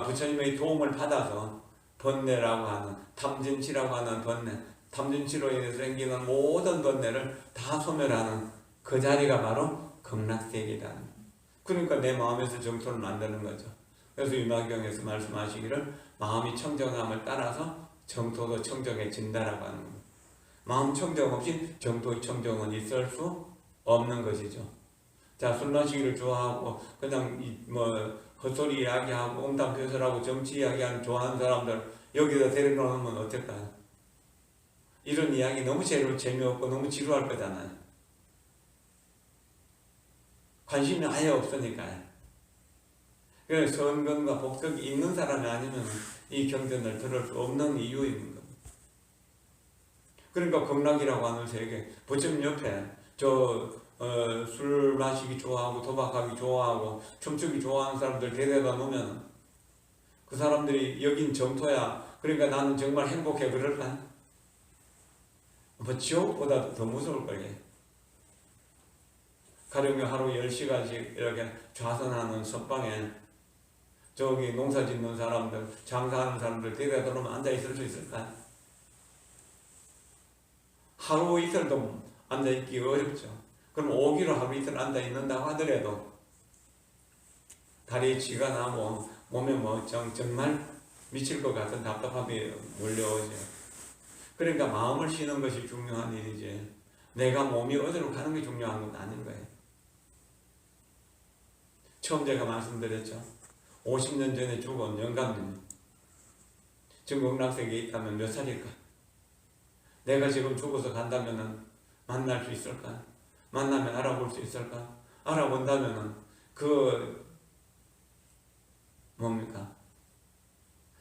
부처님의 도움을 받아서 번뇌라고 하는, 탐진치라고 하는 번뇌, 탐진치로 인해서 생기는 모든 번뇌를 다 소멸하는 그 자리가 바로 극락세계다. 그러니까 내 마음에서 정토를 만드는 거죠. 그래서 유마경에서 말씀하시기를 마음이 청정함을 따라서 정토도 청정해진다라고 하는 겁니다. 마음 청정 없이 정토의 청정은 있을 수 없는 것이죠. 자, 술 마시기를 좋아하고 그냥 헛소리 이야기하고 옹담표설하고 정치 이야기하는 좋아하는 사람들 여기다 데려놓으면 어떨까요? 이런 이야기 너무 재미없고 너무 지루할 거잖아요. 관심이 아예 없으니까요. 그래서 선근과 복덕이 있는 사람이 아니면 이 경전을 들을 수 없는 이유인 겁니다. 그러니까 극락이라고 하는 세계, 부처님 옆에 술 마시기 좋아하고 도박하기 좋아하고 춤추기 좋아하는 사람들 데려다 놓으면 그 사람들이 여긴 정토야, 그러니까 나는 정말 행복해, 그럴까? 뭐 지옥보다 더 무서울 거예요. 가령 하루 10시간씩 이렇게 좌선하는 선방에 저기 농사 짓는 사람들, 장사하는 사람들 데려다 놓으면 앉아있을 수 있을까요? 하루 이틀도 앉아있기 어렵죠. 그럼 오기로 하루 이틀 앉아있는다고 하더라도 다리에 쥐가 나고 몸에 정말 미칠 것 같은 답답함이 몰려오죠. 그러니까 마음을 쉬는 것이 중요한 일이지 내가 몸이 어디로 가는 게 중요한 건 아닌 거예요. 처음 제가 말씀드렸죠. 50년 전에 죽은 영감님 지금 극락세계에 있다면 몇 살일까? 내가 지금 죽어서 간다면 만날 수 있을까? 만나면 알아볼 수 있을까? 알아본다면 뭡니까?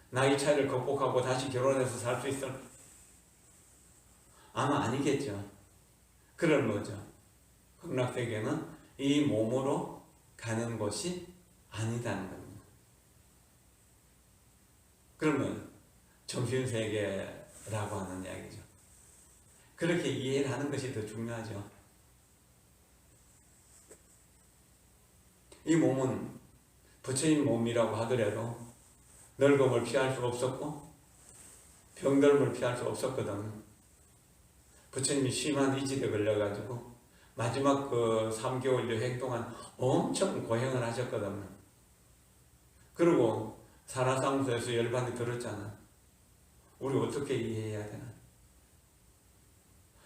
나이 차이를 극복하고 다시 결혼해서 살 수 있을까? 아마 아니겠죠. 그런 거죠. 극락세계는 이 몸으로 가는 곳이 아니다는 겁니다. 그러면 정신세계라고 하는 이야기죠. 그렇게 이해를 하는 것이 더 중요하죠. 이 몸은 부처님 몸이라고 하더라도 늙음을 피할 수 없었고 병들음을 피할 수 없었거든. 부처님이 심한 이질에 걸려가지고 마지막 3개월 여행 동안 엄청 고행을 하셨거든. 그리고 산화상소에서 열반이 들었잖아. 우리 어떻게 이해해야 되나?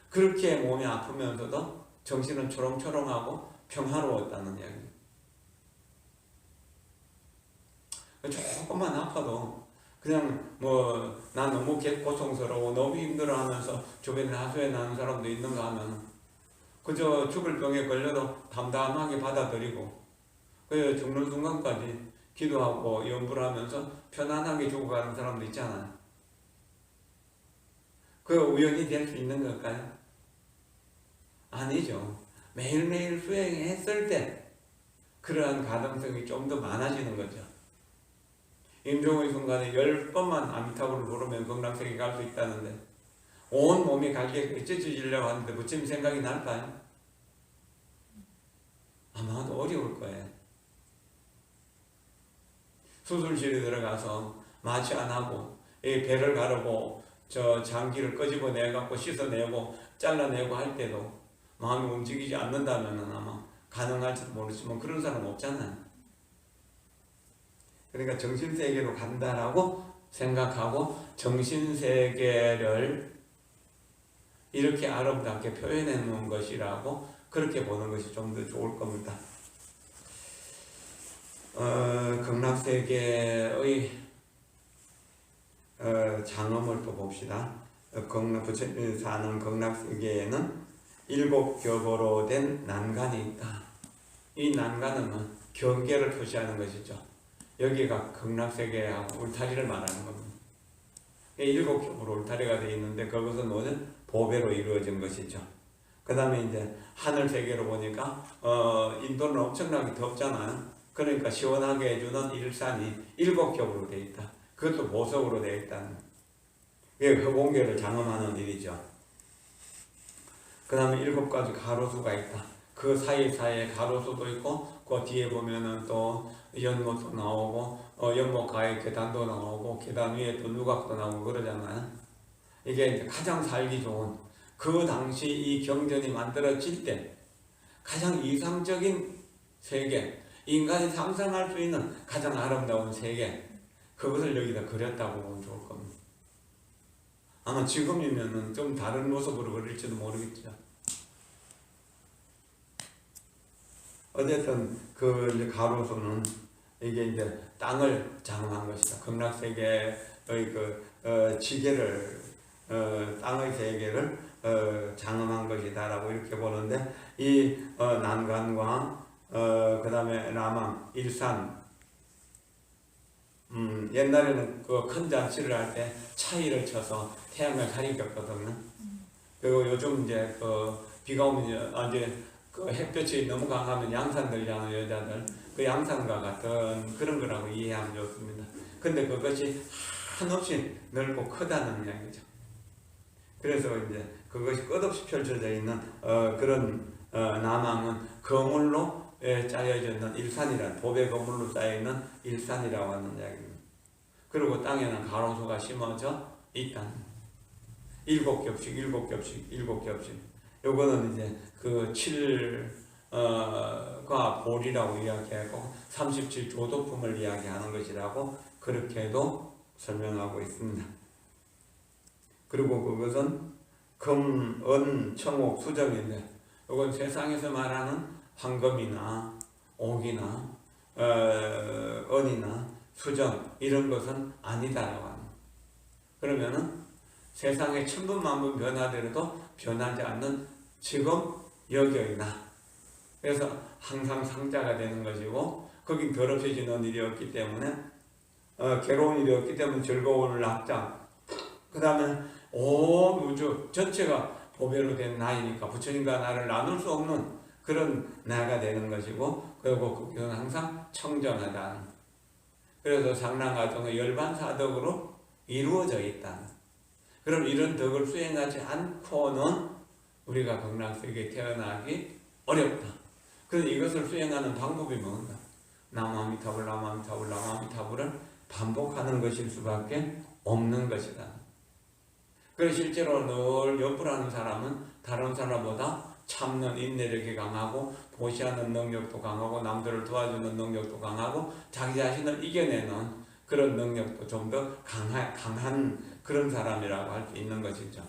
그렇게 몸이 아프면서도 정신은 초롱초롱하고 평화로웠다는 이야기. 조금만 아파도 그냥 난 너무 고통스러워 너무 힘들어 하면서 주변에 하소연 나는 사람도 있는가 하면 그저 죽을 병에 걸려도 담담하게 받아들이고 그 죽는 순간까지 기도하고 염불을 하면서 편안하게 죽어가는 사람도 있잖아요. 그 우연히 될 수 있는 걸까요? 아니죠. 매일매일 수행했을 때 그러한 가능성이 좀 더 많아지는 거죠. 임종의 순간에 10번만 아미타불을 부르면 극락세계 갈 수 있다는데 온 몸이 갈게 찢어지려고 하는데 부처님 생각이 날까요? 아마도 어려울 거예요. 수술실에 들어가서 마취 안 하고 이 배를 가르고 장기를 끄집어내갖고 씻어내고 잘라내고 할 때도 마음이 움직이지 않는다면 아마 가능할지도 모르지만 그런 사람은 없잖아요. 그러니까 정신세계로 간다라고 생각하고 정신세계를 이렇게 아름답게 표현해 놓은 것이라고 그렇게 보는 것이 좀 더 좋을 겁니다. 극락세계의 장엄을 또 봅시다. 부처님이 사는 극락세계에는 일곱 겹으로 된 난간이 있다. 이 난간은 경계를 표시하는 것이죠. 여기가 극락세계하고 울타리를 말하는 겁니다. 일곱 겹으로 울타리가 되어 있는데 그것은 뭐는 보배로 이루어진 것이죠. 그 다음에 이제 하늘 세계로 보니까 인도는 엄청나게 덥잖아요. 그러니까 시원하게 해주는 일산이 일곱 겹으로 되어 있다. 그것도 보석으로 되어 있다는, 이게 허공계를 장엄하는 일이죠. 그 다음에 일곱 가지 가로수가 있다. 그 사이사이에 가로수도 있고 그 뒤에 보면은 또 연못도 나오고 연못 가에 계단도 나오고 계단 위에 또 누각도 나오고 그러잖아요. 이게 이제 가장 살기 좋은, 그 당시 이 경전이 만들어질 때 가장 이상적인 세계, 인간이 상상할 수 있는 가장 아름다운 세계, 그것을 여기다 그렸다고 보면 좋을 겁니다. 아마 지금이면은 좀 다른 모습으로 그릴지도 모르겠죠. 어쨌든 그 가로수는 이게 이제 땅을 장엄한 것이다. 극락세계의 지계를 땅의 세계를 장엄한 것이다라고 이렇게 보는데, 이 난간과 그 다음에 라망, 일산, 옛날에는 그 큰 잔치를 할 때 차이를 쳐서 태양을 가리켰거든요. 그리고 요즘 이제 비가 오면 이제 그 햇볕이 너무 강하면 양산 들잖아요, 여자들. 그 양산과 같은 그런 거라고 이해하면 좋습니다. 근데 그것이 한없이 넓고 크다는 이야기죠. 그래서 이제 그것이 끝없이 펼쳐져 있는 그런 남항은 거물로 짜여져 있는 일산이란, 보배 거물로 짜여 있는 일산이라고 하는 이야기입니다. 그리고 땅에는 가로수가 심어져 있다는, 일곱 겹씩 요거는 이제 그 7과 볼이라고 이야기하고 37조도품을 이야기하는 것이라고 그렇게도 설명하고 있습니다. 그리고 그것은 금, 은, 청옥, 수정인데, 이건 세상에서 말하는 황금이나 옥이나 은이나 수정 이런 것은 아니다라고 합니다. 그러면은 세상에 천분만분 변화되어도 변하지 않는 지금 여기의 나, 그래서 항상 상자가 되는 것이고, 거긴 더럽혀지는 일이 없기 때문에 괴로운 일이 없기 때문에 즐거운 낙장, 그 다음에 온 우주 전체가 보배로 된 나이니까 부처님과 나를 나눌 수 없는 그런 나가 되는 것이고, 그리고 그건 항상 청정하다. 그래서 상랑가정의 열반사덕으로 이루어져 있다. 그럼 이런 덕을 수행하지 않고는 우리가 극락세계에 태어나기 어렵다. 그래서 이것을 수행하는 방법이 뭔가? 나무아미타불 나무아미타불 나무아미타불을 반복하는 것일 수밖에 없는 것이다. 그래서 실제로 늘 옆으로하는 사람은 다른 사람보다 참는 인내력이 강하고 보시하는 능력도 강하고 남들을 도와주는 능력도 강하고 자기 자신을 이겨내는 그런 능력도 좀 더 강한 그런 사람이라고 할 수 있는 것이죠.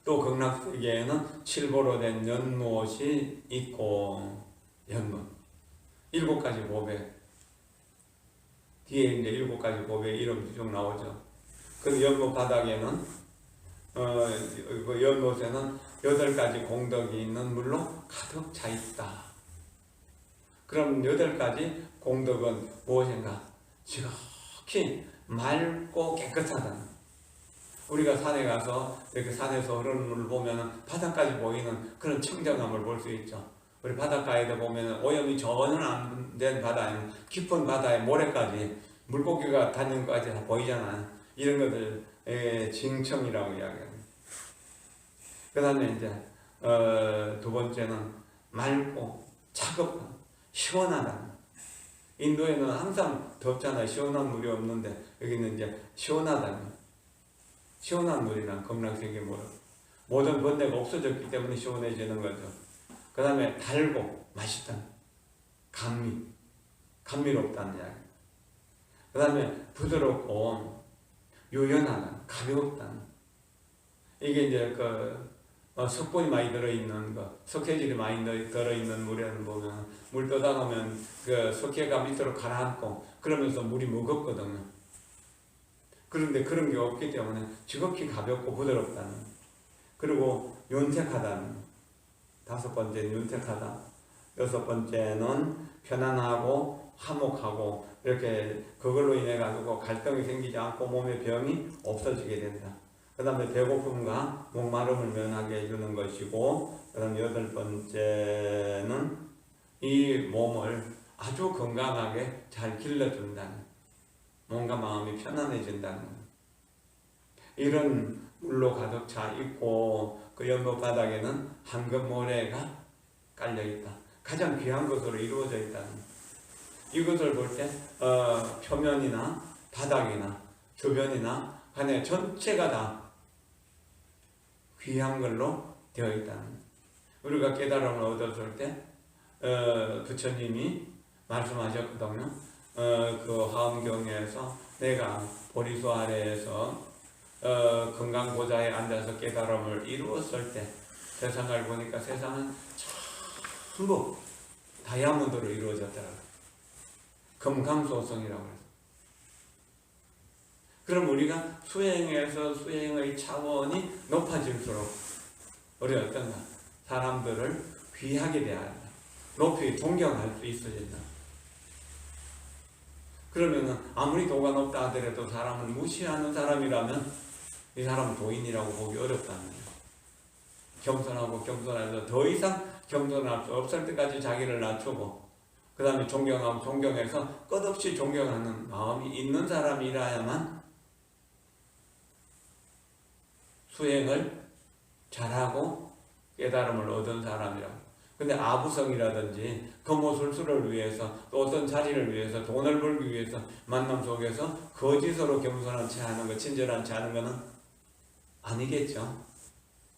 또 극락세계에는 칠보로 된 연못이 있고, 연못 7가지 보배, 뒤에 이제 7가지 보배 이름이 쭉 나오죠. 그 연못 바닥에는 그 연못에는 8가지 공덕이 있는 물로 가득 차 있다. 그럼 8가지 공덕은 무엇인가? 지극히 맑고 깨끗하다. 우리가 산에 가서 이렇게 산에서 흐르는 물을 보면 바닥까지 보이는 그런 청정함을 볼 수 있죠. 우리 바닷가에도 보면 오염이 전혀 안 된 바다에, 깊은 바다에 모래까지 물고기가 다니는 것까지 다 보이잖아요. 이런 것들 징청이라고 이야기합니다. 그 다음에 이제 두 번째는 맑고 차갑다, 시원하다. 인도에는 항상 덥잖아요. 시원한 물이 없는데 여기는 이제 시원하다. 시원한 물이란 극락세계 물, 모든 번뇌가 없어졌기 때문에 시원해지는 거죠. 그 다음에 달고 맛있다, 감미롭다는 이야기. 그 다음에 부드럽고 유연하다, 가볍다. 이게 이제 석분이 많이 들어있는 석회질이 많이 들어있는 물에는 보면 물 떠다 놓으면 그 석회가 밑으로 가라앉고 그러면서 물이 무겁거든요. 그런데 그런 게 없기 때문에 지극히 가볍고 부드럽다는, 그리고 윤택하다는, 다섯 번째는 윤택하다. 여섯 번째는 편안하고 화목하고, 이렇게 그걸로 인해 가지고 갈등이 생기지 않고 몸에 병이 없어지게 된다. 그 다음에 배고픔과 목마름을 면하게 해주는 것이고, 그 다음에 여덟 번째는 이 몸을 아주 건강하게 잘 길러준다는, 몸과 마음이 편안해진다는, 이런 물로 가득 차 있고, 그 연못 바닥에는 황금 모래가 깔려 있다. 가장 귀한 것으로 이루어져 있다는, 이것을 볼 때 표면이나 바닥이나 주변이나 안에 전체가 다 귀한 걸로 되어 있다는, 우리가 깨달음을 얻었을 때 부처님이 말씀하셨거든요. 그 화엄경에서 내가 보리수 아래에서 건강보좌에 앉아서 깨달음을 이루었을 때 세상을 보니까 세상은 전부 다이아몬드로 이루어졌더라고요. 금강소성이라고 해서. 그럼 우리가 수행에서 수행의 차원이 높아질수록 우리 어떤가? 사람들을 귀하게 대하라. 높이 존경할 수 있어야 된다. 그러면은 아무리 도가 높다 하더라도 사람을 무시하는 사람이라면 이 사람은 도인이라고 보기 어렵다는 거예요. 겸손하고 겸손해서 더 이상 겸손할 수 없을 때까지 자기를 낮추고, 그 다음에 존경하고 존경해서 끝없이 존경하는 마음이 있는 사람이라야만 수행을 잘하고 깨달음을 얻은 사람이라고. 근데 아부성이라든지 거모술수를 위해서, 또 어떤 자리를 위해서, 돈을 벌기 위해서 만남 속에서 거짓으로 겸손한 채 하는 것, 친절한 채 하는 것은 아니겠죠.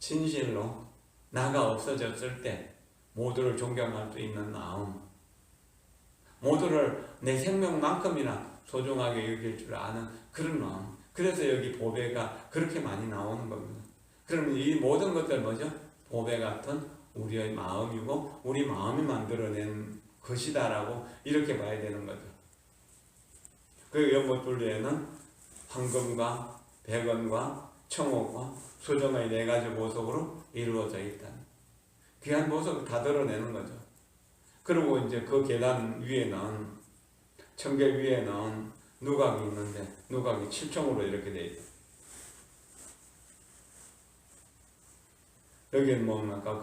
진실로 나가 없어졌을 때 모두를 존경할 수 있는 마음, 모두를 내 생명만큼이나 소중하게 여길 줄 아는 그런 마음. 그래서 여기 보배가 그렇게 많이 나오는 겁니다. 그러면 이 모든 것들 뭐죠? 보배 같은 우리의 마음이고 우리 마음이 만들어낸 것이다라고 이렇게 봐야 되는 거죠. 그 연못둘레에는 황금과 백원과 청옥과 수정의 네 가지 보석으로 이루어져 있다. 귀한 보석을 다 드러내는 거죠. 그리고 이제 그 계단 위에는, 청계 위에는 누각이 있는데 누각이 7층으로 이렇게 되어 있다. 여기는 뭡니까?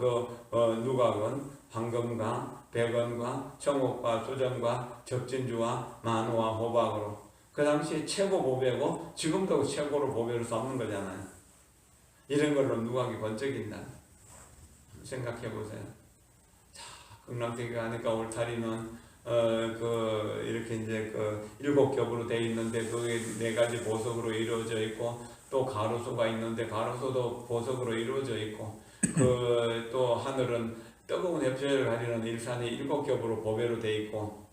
누각은 황금과 백원과 청옥과 수정과 적진주와 만호와 호박으로, 그 당시에 최고 보배고 지금도 최고로 보배를 삼는 거잖아요. 이런 걸로 누각이 번쩍인다. 생각해 보세요. 자, 극락대교 하니까 울타리는 이렇게 이제 일곱 겹으로 되어 있는데 그게 네 가지 보석으로 이루어져 있고, 또 가로수가 있는데 가로수도 보석으로 이루어져 있고, 또 하늘은 뜨거운 햇볕을 가리는 일산이 일곱 겹으로 보배로 되어 있고,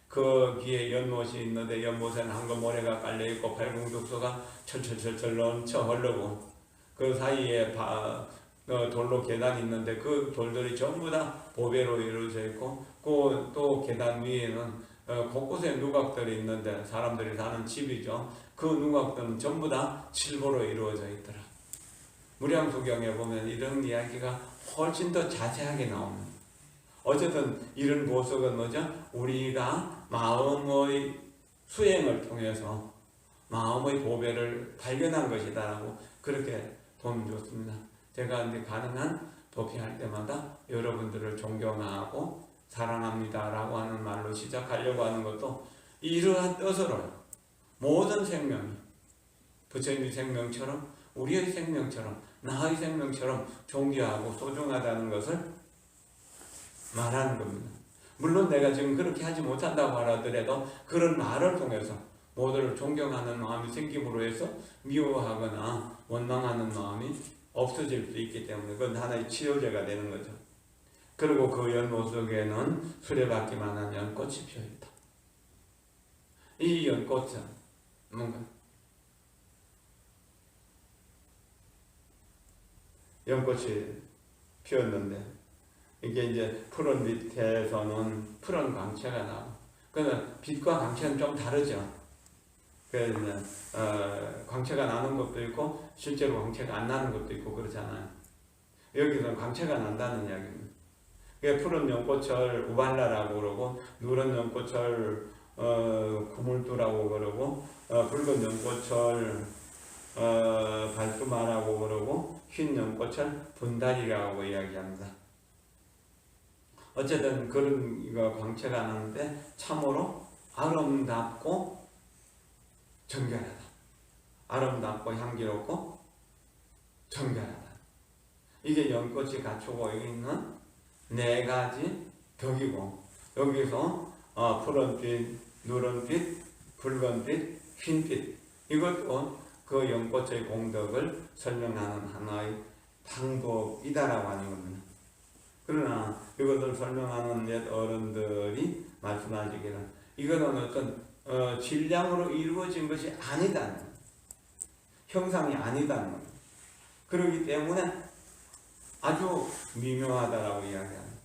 그 뒤에 연못이 있는데 연못에는 황금 모래가 깔려 있고 팔궁둑소가 철철철철 넘쳐 흐르고, 그 사이에 돌로 계단이 있는데 그 돌들이 전부 다 보배로 이루어져 있고, 또 계단 위에는 곳곳에 누각들이 있는데 사람들이 사는 집이죠. 그 누각들은 전부 다 칠보로 이루어져 있더라. 무량수경에 보면 이런 이야기가 훨씬 더 자세하게 나옵니다. 어쨌든 이런 보석은 뭐죠? 우리가 마음의 수행을 통해서 마음의 보배를 발견한 것이다라고 그렇게 도움 줬습니다. 제가 이제 가능한 도피할 때마다 여러분들을 존경하고 사랑합니다라고 하는 말로 시작하려고 하는 것도 이러한 뜻으로요. 모든 생명이 부처님의 생명처럼, 우리의 생명처럼, 나의 생명처럼 존귀하고 소중하다는 것을 말하는 겁니다. 물론 내가 지금 그렇게 하지 못한다고 하더라도 그런 말을 통해서 모두를 존경하는 마음이 생김으로 해서 미워하거나 원망하는 마음이 없어질 수 있기 때문에 그건 하나의 치료제가 되는 거죠. 그리고 그 연못 속에는 수레바퀴만한 연꽃이 피어있다. 이 연꽃은 뭔가 연꽃이 피었는데 이게 이제 푸른 밑에서는 푸른 광채가 나고, 그러나 빛과 광채는 좀 다르죠. 그래서 광채가 나는 것도 있고 실제로 광채가 안 나는 것도 있고 그렇잖아요. 여기서는 광채가 난다는 이야기입니다. 푸른 연꽃을 우발라라고 그러고 누런 연꽃을 구물두라고 그러고 붉은 연꽃을 발두마라고 그러고 흰 연꽃을 분달이라고 이야기합니다. 어쨌든 그런 광채가 나는데 참으로 아름답고 정결하다. 아름답고 향기롭고 정결하다. 이게 연꽃이 갖추고 있는 네 가지 덕이고, 여기서 푸른빛, 누른빛, 붉은빛, 흰빛, 이것도 그 연꽃의 공덕을 설명하는 하나의 방법이다라고 하는 겁니다. 그러나 이것을 설명하는 옛 어른들이 말씀하시기를 이거는 어떤 질량으로 이루어진 것이 아니다는 거예요. 형상이 아니다는 거예요. 그렇기 때문에 아주 미묘하다라고 이야기합니다.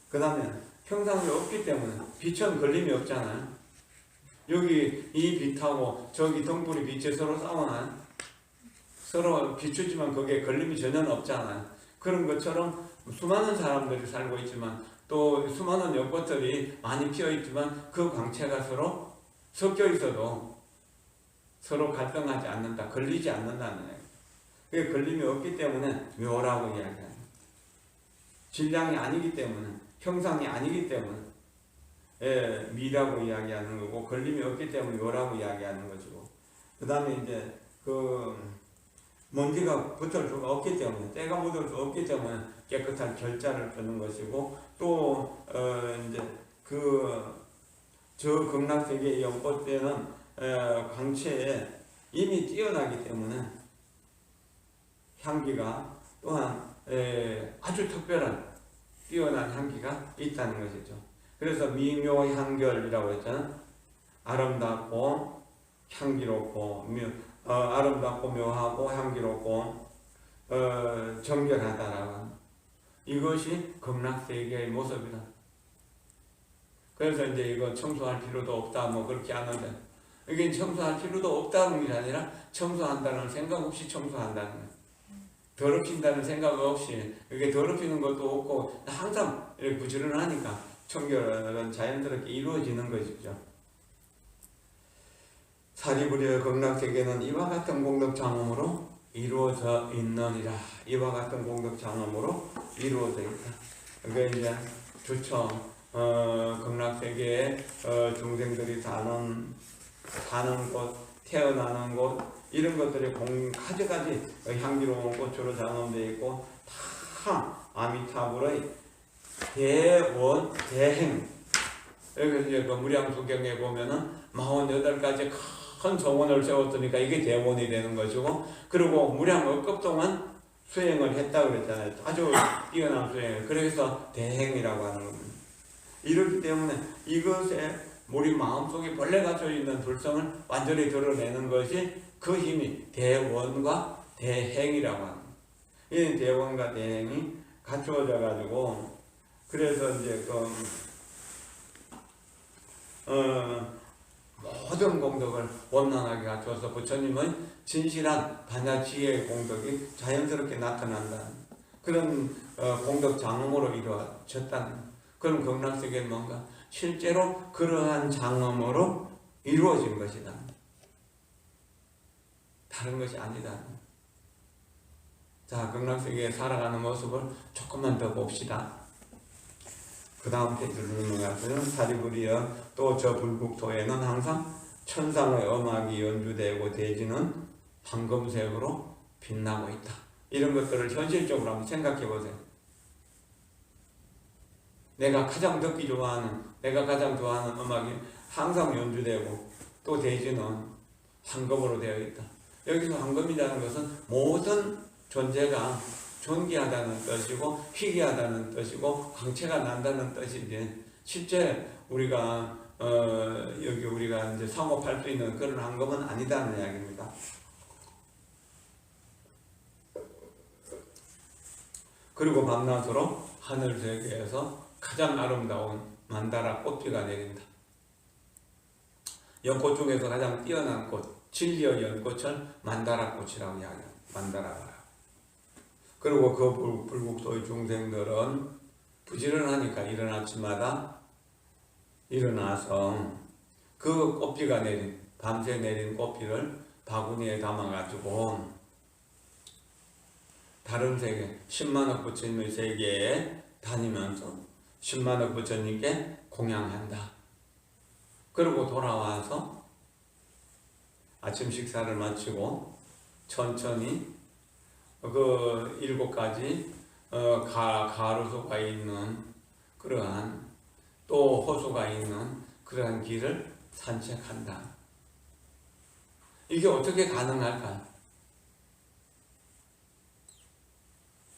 그 다음에 형상이 없기 때문에 빛은 걸림이 없잖아요. 여기 이 빛하고 저기 등불이 빛이 서로 싸우나요? 서로 비추지만 거기에 걸림이 전혀 없잖아요. 그런 것처럼 수많은 사람들이 살고 있지만 또 수많은 연꽃들이 많이 피어 있지만 그 광채가 서로 섞여 있어도 서로 갈등하지 않는다, 걸리지 않는다는 거예요. 그게 걸림이 없기 때문에 묘라고 이야기합니다. 질량이 아니기 때문에, 형상이 아니기 때문에 미라고 이야기하는 거고, 걸림이 없기 때문에 묘라고 이야기하는 것이고, 그 다음에 이제 먼지가 붙을 수가 없기 때문에, 때가 묻을 수 없기 때문에 깨끗한 결자를 뜨는 것이고, 또 이제 저 극락세계의 연꽃대는 광채에 이미 뛰어나기 때문에 향기가 또한 아주 특별한 뛰어난 향기가 있다는 것이죠. 그래서 미묘향결이라고 했잖아요. 아름답고 향기롭고 아름답고 묘하고 향기롭고 정결하다라고, 이것이 극락세계의 모습이다. 그래서 이제 이거 청소할 필요도 없다 뭐 그렇게 하는데, 이게 청소할 필요도 없다는 게 아니라 청소한다는 생각 없이 청소한다는 거예요. 더럽힌다는 생각 없이, 이게 더럽히는 것도 없고 항상 이렇게 부지런하니까 청결은 자연스럽게 이루어지는 것이죠. 사리부리의 극락세계는 이와 같은 공덕장엄으로 이루어져 있느니라. 이와 같은 공덕장엄으로 이루어져 있다. 그게 이제 주처 극락세계에 중생들이 사는 곳, 태어나는 곳, 이런 것들이 가지가지 향기로운 꽃으로 장엄되어 있고, 다 아미타불의 대원, 대행. 여기 이제 무량수경에 보면은 48가지 큰 정원을 세웠으니까 이게 대원이 되는 것이고, 그리고 무량억급 동안 수행을 했다고 그랬잖아요. 아주 뛰어난 수행을. 그래서 대행이라고 하는 겁니다. 이렇기 때문에 이것에 우리 마음속에 벌레가 져있는 불성을 완전히 드러내는 것이 그 힘이 대원과 대행이라고 합니다. 이 대원과 대행이 갖추어져 가지고, 그래서 이제 모든 공덕을 원만하게 갖춰서 부처님의 진실한 반야지혜의 공덕이 자연스럽게 나타난다. 그런 공덕 장엄으로 이루어졌다는 그런 극락세계는 뭔가 실제로 그러한 장엄으로 이루어진 것이다. 다른 것이 아니다. 자, 극락세계에 살아가는 모습을 조금만 더 봅시다. 그 다음 페이지를 넘어가서요. 사리부리여 또 저 불국토에는 항상 천상의 음악이 연주되고 대지는 황금색으로 빛나고 있다. 이런 것들을 현실적으로 한번 생각해 보세요. 내가 가장 듣기 좋아하는, 내가 가장 좋아하는 음악이 항상 연주되고 또 대지는 황금으로 되어 있다. 여기서 황금이라는 것은 모든 존재가 존귀하다는 뜻이고 희귀하다는 뜻이고 광채가 난다는 뜻이지, 실제 우리가 여기 우리가 이제 상업할 수 있는 그런 황금은 아니다는 이야기입니다. 그리고 밤낮으로 하늘 세계에서 가장 아름다운 만다라 꽃비가 내린다. 연꽃 중에서 가장 뛰어난 꽃, 진리의 연꽃을 만다라꽃이라고 이야기합니다. 만다라가. 그리고 그 불국토의 중생들은 부지런하니까 이른 아침마다 일어나서 그 꽃비가 내린, 밤새 내린 꽃비를 바구니에 담아가지고 다른 세계, 10만억 부처님의 세계에 다니면서 10만억 부처님께 공양한다. 그리고 돌아와서 아침 식사를 마치고 천천히 그 7가지 가로수가 있는 그러한 또 호수가 있는 그러한 길을 산책한다. 이게 어떻게 가능할까?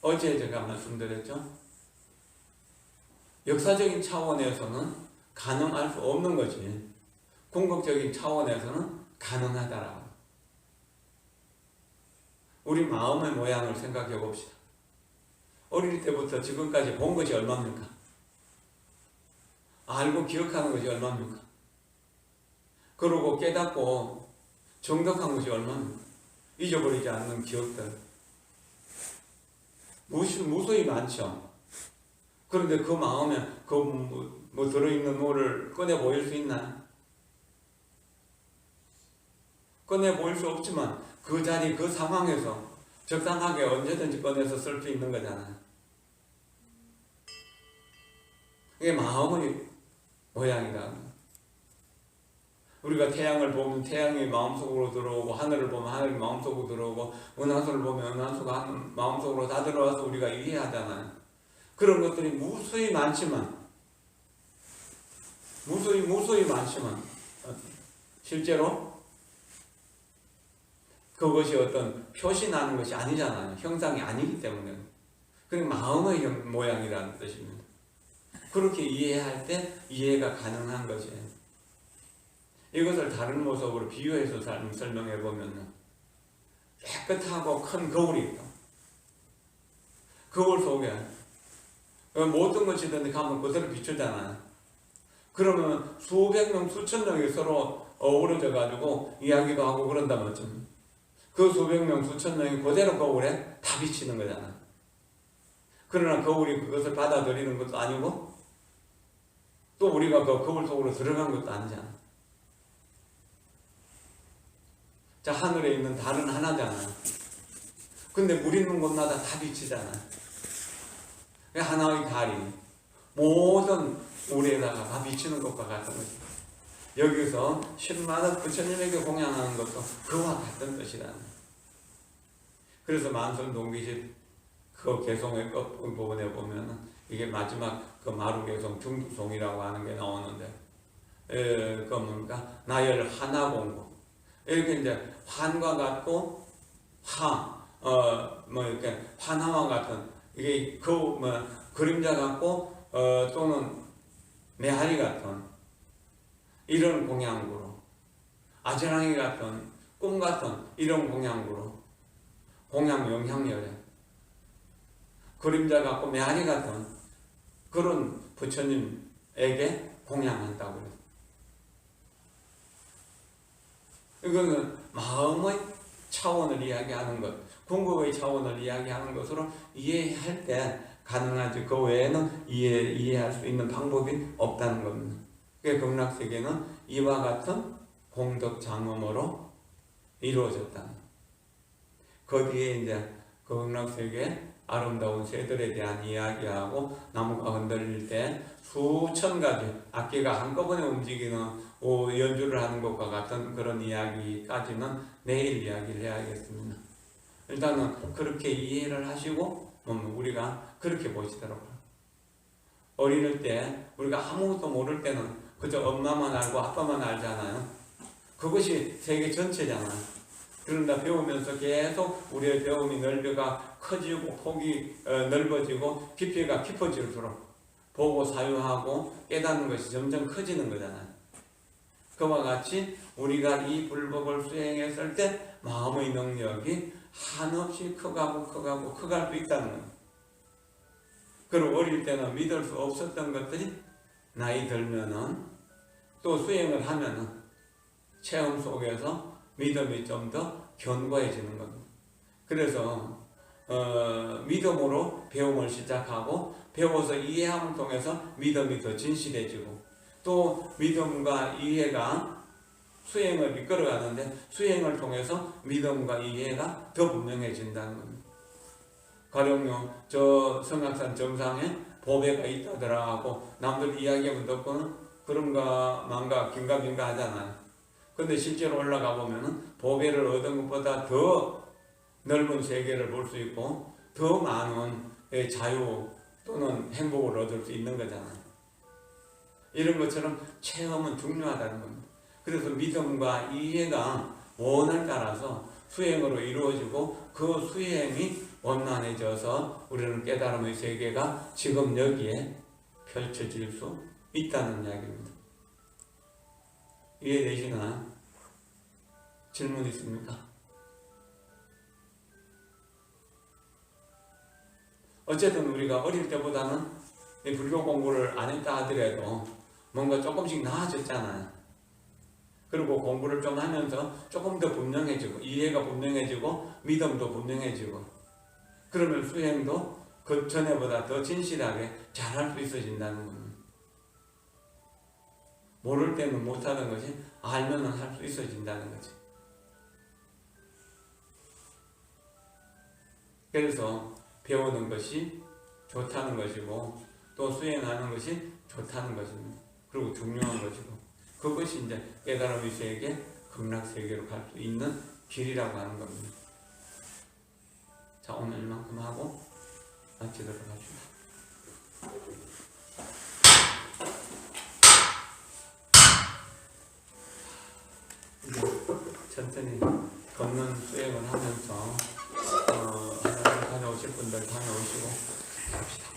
어제 제가 말씀드렸죠? 역사적인 차원에서는 가능할 수 없는 거지. 궁극적인 차원에서는 가능하다라고. 우리 마음의 모양을 생각해 봅시다. 어릴 때부터 지금까지 본 것이 얼마입니까? 알고 기억하는 것이 얼마입니까? 그러고 깨닫고 정독한 것이 얼마입니까? 잊어버리지 않는 기억들. 무수히 많죠. 그런데 그 마음에 뭐 들어있는 뭐를 꺼내 보일 수 있나? 꺼내 보일 수 없지만 그 자리, 그 상황에서 적당하게 언제든지 꺼내서 쓸 수 있는 거잖아요. 이게 마음의 모양이다. 우리가 태양을 보면 태양이 마음속으로 들어오고, 하늘을 보면 하늘이 마음속으로 들어오고, 은하수를 보면 은하수가 마음속으로 다 들어와서 우리가 이해하잖아요. 그런 것들이 무수히 많지만 실제로 그것이 어떤 표시나는 것이 아니잖아요. 형상이 아니기 때문에. 그러니까 마음의 모양이라는 뜻입니다. 그렇게 이해할 때 이해가 가능한 것이에요. 이것을 다른 모습으로 비유해서 설명해 보면 깨끗하고 큰 거울이 있다. 거울 속에 모든 것이든지 가면 그대로 비추잖아요. 그러면 수백 명, 수천 명이 서로 어우러져 가지고 이야기도 하고 그런다면 그 수백 명, 수천 명이 그대로 거울에 다 비치는 거잖아요. 그러나 거울이 그것을 받아들이는 것도 아니고 또 우리가 그 거울 속으로 들어간 것도 아니잖아요. 자, 하늘에 있는 달은 하나잖아요. 근데 물 있는 곳마다 다 비치잖아요. 하나의 달이 모든 우리에다가 다 비치는 것과 같은 것입니다. 여기서 10만억 부처님에게 공양하는 것도 그와 같은 뜻이라는 거예요. 그래서 만선동기실 그 개송의 끝부분에 보면은 이게 마지막 그 마루개송 중두송이라고 하는 게 나오는데, 그 뭔가 나열 하나공고 이렇게 이제 환과 같고 이렇게 환화와 같은 이게 그림자 같고 또는 메아리 같은 이런 공양구로, 아지랑이 같은 꿈 같은 이런 공양구로, 공양 영향열에 그림자 같고 메아리 같은 그런 부처님에게 공양한다고 해요. 이거는 마음의 차원을 이야기하는 것, 궁극의 차원을 이야기하는 것으로 이해할 때 가능하지, 그 외에는 이해할 수 있는 방법이 없다는 겁니다. 그 극락세계는 이와 같은 공덕 장엄으로 이루어졌다. 그 뒤에 이제 극락세계 아름다운 새들에 대한 이야기하고, 나무가 흔들릴 때 수천 가지 악기가 한꺼번에 움직이는 연주를 하는 것과 같은 그런 이야기까지는 내일 이야기를 해야겠습니다. 일단은 그렇게 이해를 하시고 우리가 그렇게 보시더라고요. 어릴 때 우리가 아무것도 모를 때는 그저 엄마만 알고 아빠만 알잖아요. 그것이 세계 전체잖아요. 그런다 배우면서 계속 우리의 배움이 넓이가 커지고 폭이 넓어지고 깊이가 깊어질수록 보고 사유하고 깨닫는 것이 점점 커지는 거잖아요. 그와 같이 우리가 이 불법을 수행했을 때 마음의 능력이 한없이 커갈 수 있다는 거예요. 그리고 어릴 때는 믿을 수 없었던 것들이 나이 들면은 또 수행을 하면은 체험 속에서 믿음이 좀 더 견고해지는 겁니다. 그래서 믿음으로 배움을 시작하고 배워서 이해함을 통해서 믿음이 더 진실해지고 또 믿음과 이해가 수행을 이끌어가는데 수행을 통해서 믿음과 이해가 더 분명해진다는 겁니다. 가령요 저 성악산 정상에 보배가 있다더라 하고 남들 이야기하면 듣고는 그런가 망가 긴가민가 하잖아요. 근데 실제로 올라가 보면은 보배를 얻은 것보다 더 넓은 세계를 볼 수 있고 더 많은 자유 또는 행복을 얻을 수 있는 거잖아요. 이런 것처럼 체험은 중요하다는 겁니다. 그래서 믿음과 이해가 원을 따라서 수행으로 이루어지고 그 수행이 원만해져서 우리는 깨달음의 세계가 지금 여기에 펼쳐질 수 있다는 이야기입니다. 이해되시나요? 질문 있습니까? 어쨌든 우리가 어릴 때보다는 이 불교 공부를 안 했다 하더라도 뭔가 조금씩 나아졌잖아요. 그리고 공부를 좀 하면서 조금 더 분명해지고 이해가 분명해지고 믿음도 분명해지고 그러면 수행도 그 전에보다 더 진실하게 잘할 수 있어진다는 겁니다. 모를 때는 못하는 것이 알면은 할 수 있어진다는 거지. 그래서 배우는 것이 좋다는 것이고 또 수행하는 것이 좋다는 것입니다. 그리고 중요한 것이고 그것이 이제 깨달음의 세계, 극락세계로 갈 수 있는 길이라고 하는 겁니다. 자, 오늘 이만큼 하고 마치도록 합시다. 이제 천천히 걷는 수행을 하면서 하나를 다녀오실 분들 다녀오시고 합시다.